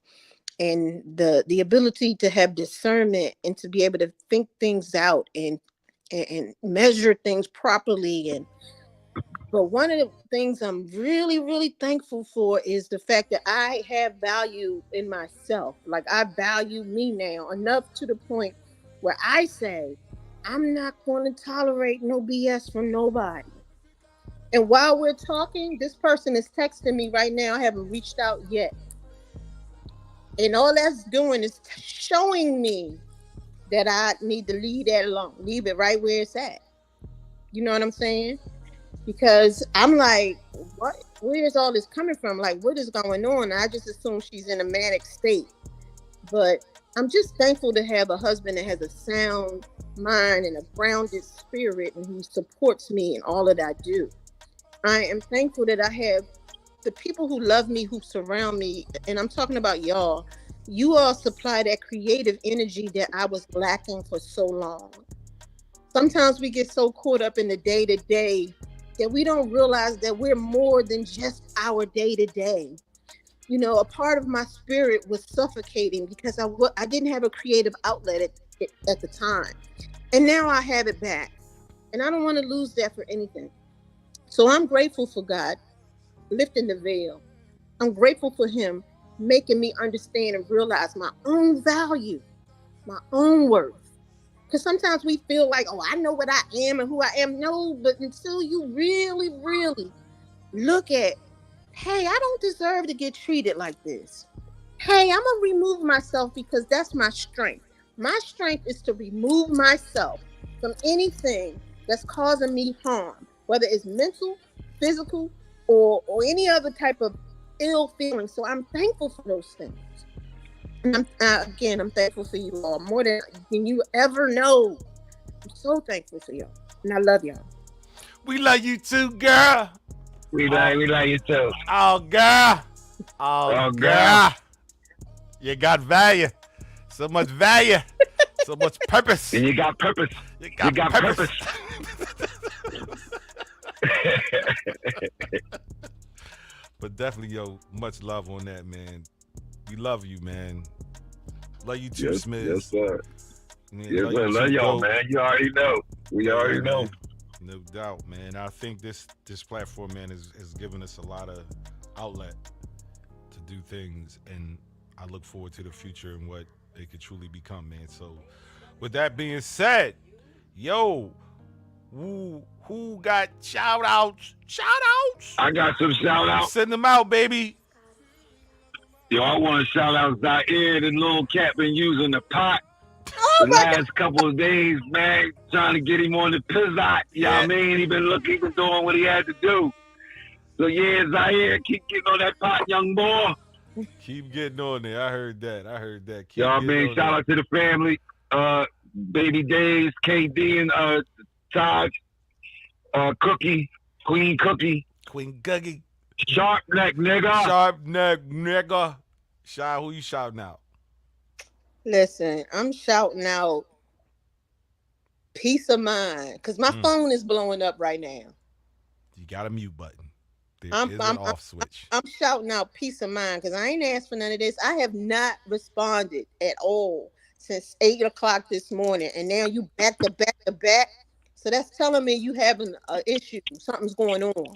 and the ability to have discernment and to be able to think things out and measure things properly. But one of the things I'm really, really thankful for is the fact that I have value in myself. Like, I value me now enough to the point where I say, I'm not going to tolerate no BS from nobody. And while we're talking, this person is texting me right now. I haven't reached out yet. And all that's doing is showing me that I need to leave that alone. Leave it right where it's at. You know what I'm saying? Because I'm like, where is all this coming from? Like, what is going on? I just assume she's in a manic state. But I'm just thankful to have a husband that has a sound mind and a grounded spirit and who supports me in all that I do. I am thankful that I have the people who love me, who surround me, and I'm talking about y'all. You all supply that creative energy that I was lacking for so long. Sometimes we get so caught up in the day-to-day that we don't realize that we're more than just our day-to-day. You know, a part of my spirit was suffocating because I didn't have a creative outlet at the time. And now I have it back. And I don't want to lose that for anything. So I'm grateful for God lifting the veil. I'm grateful for him making me understand and realize my own value, my own worth. Because sometimes we feel like, oh, I know what I am and who I am. No, but until you really, really look at, hey, I don't deserve to get treated like this. Hey, I'm going to remove myself because that's my strength. My strength is to remove myself from anything that's causing me harm, whether it's mental, physical, or any other type of ill feeling. So I'm thankful for those things. And I'm thankful for you all more than you ever know. I'm so thankful for y'all. And I love y'all. We love you too, girl. We love you too. Oh, girl. Oh, girl. You got value. So much value. So much purpose. And you got purpose. You got purpose. But definitely, yo, much love on that, man. We love you, man. Love you too, Smith. Yes, sir. Man, yes, sir. Love y'all, man. You already know. We already know. Man. No doubt, man. I think this platform, man, has given us a lot of outlet to do things, and I look forward to the future and what it could truly become, man. So, with that being said, yo, who got shout outs? Shout outs? I got some shout outs. Send them out, baby. Yo, I want to shout out Zaire. The little cat been using the pot Oh the last couple of days, man. Trying to get him on the pizzot. You know what I mean? He been doing what he had to do. So yeah, Zaire, keep getting on that pot, young boy. Keep getting on there. I heard that. You know what I mean? Shout out to the family. Baby Days, KD and Taj, Cookie, Queen Cookie. Sharp neck nigga. Shy, who you shouting out? Listen, I'm shouting out peace of mind because my phone is blowing up right now. You got a mute button. There is an off switch. I'm shouting out peace of mind because I ain't asked for none of this. I have not responded at all since 8 o'clock this morning, and now you back to back. So that's telling me you having an issue. Something's going on.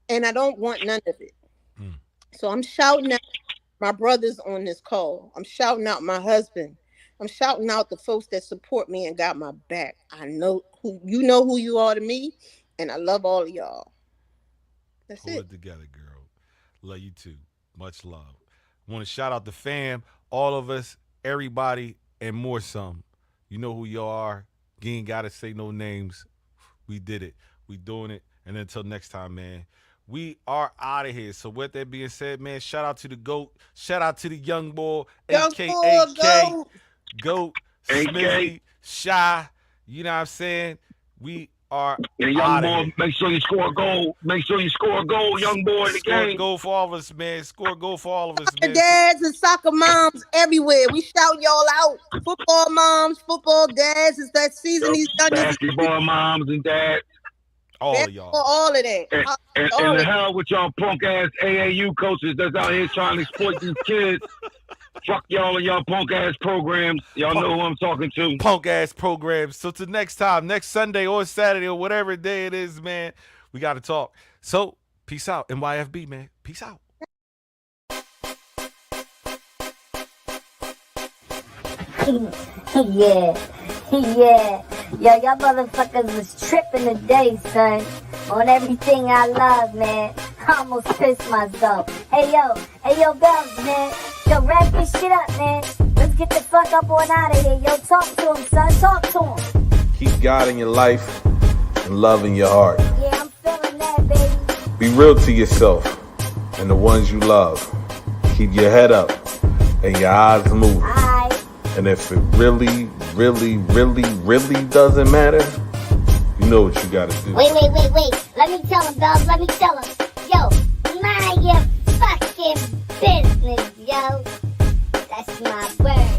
And I don't want none of it. So I'm shouting out my brothers on this call. I'm shouting out my husband. I'm shouting out the folks that support me and got my back. I know who you are to me, and I love all of y'all. That's Hold it together, girl. Love you too. Much love. Want to shout out the fam, all of us, everybody, and more some. You know who you are. You ain't got to say no names. We did it. We doing it. And until next time, man, we are out of here. So with that being said, man, shout out to the GOAT. Shout out to the young boy, a.k.a. GOAT, Smithy, Shy. You know what I'm saying? We are young boy, make sure you score a goal. Make sure you score a goal, young boy, in the game. Score a goal for all of us, man. Score a goal for all of us, man. Dads and soccer moms everywhere. We shout y'all out. Football moms, football dads. It's that season. Basketball moms and dads. All of y'all. All of that. And the hell with y'all punk ass AAU coaches that's out here trying to exploit these kids. Fuck y'all and y'all punk ass programs. Y'all know who I'm talking to. Punk ass programs. So till next time, next Sunday or Saturday or whatever day it is, man, we got to talk. So peace out. NYFB, man. Peace out. Yeah. Yo, y'all motherfuckers was tripping today, son. On everything I love, man. I almost pissed myself. Hey, yo, Bells, man. Yo, wrap this shit up, man. Let's get the fuck up on out of here. Yo, talk to him, son. Talk to him. Keep God in your life and love in your heart. Yeah, I'm feeling that, baby. Be real to yourself and the ones you love. Keep your head up. and your eyes moving. Alright. And if it really, really, really, really doesn't matter, you know what you gotta do. Wait. Let me tell him, Bells. Let me tell him. Yo, mind your fucking business, yo. That's my word.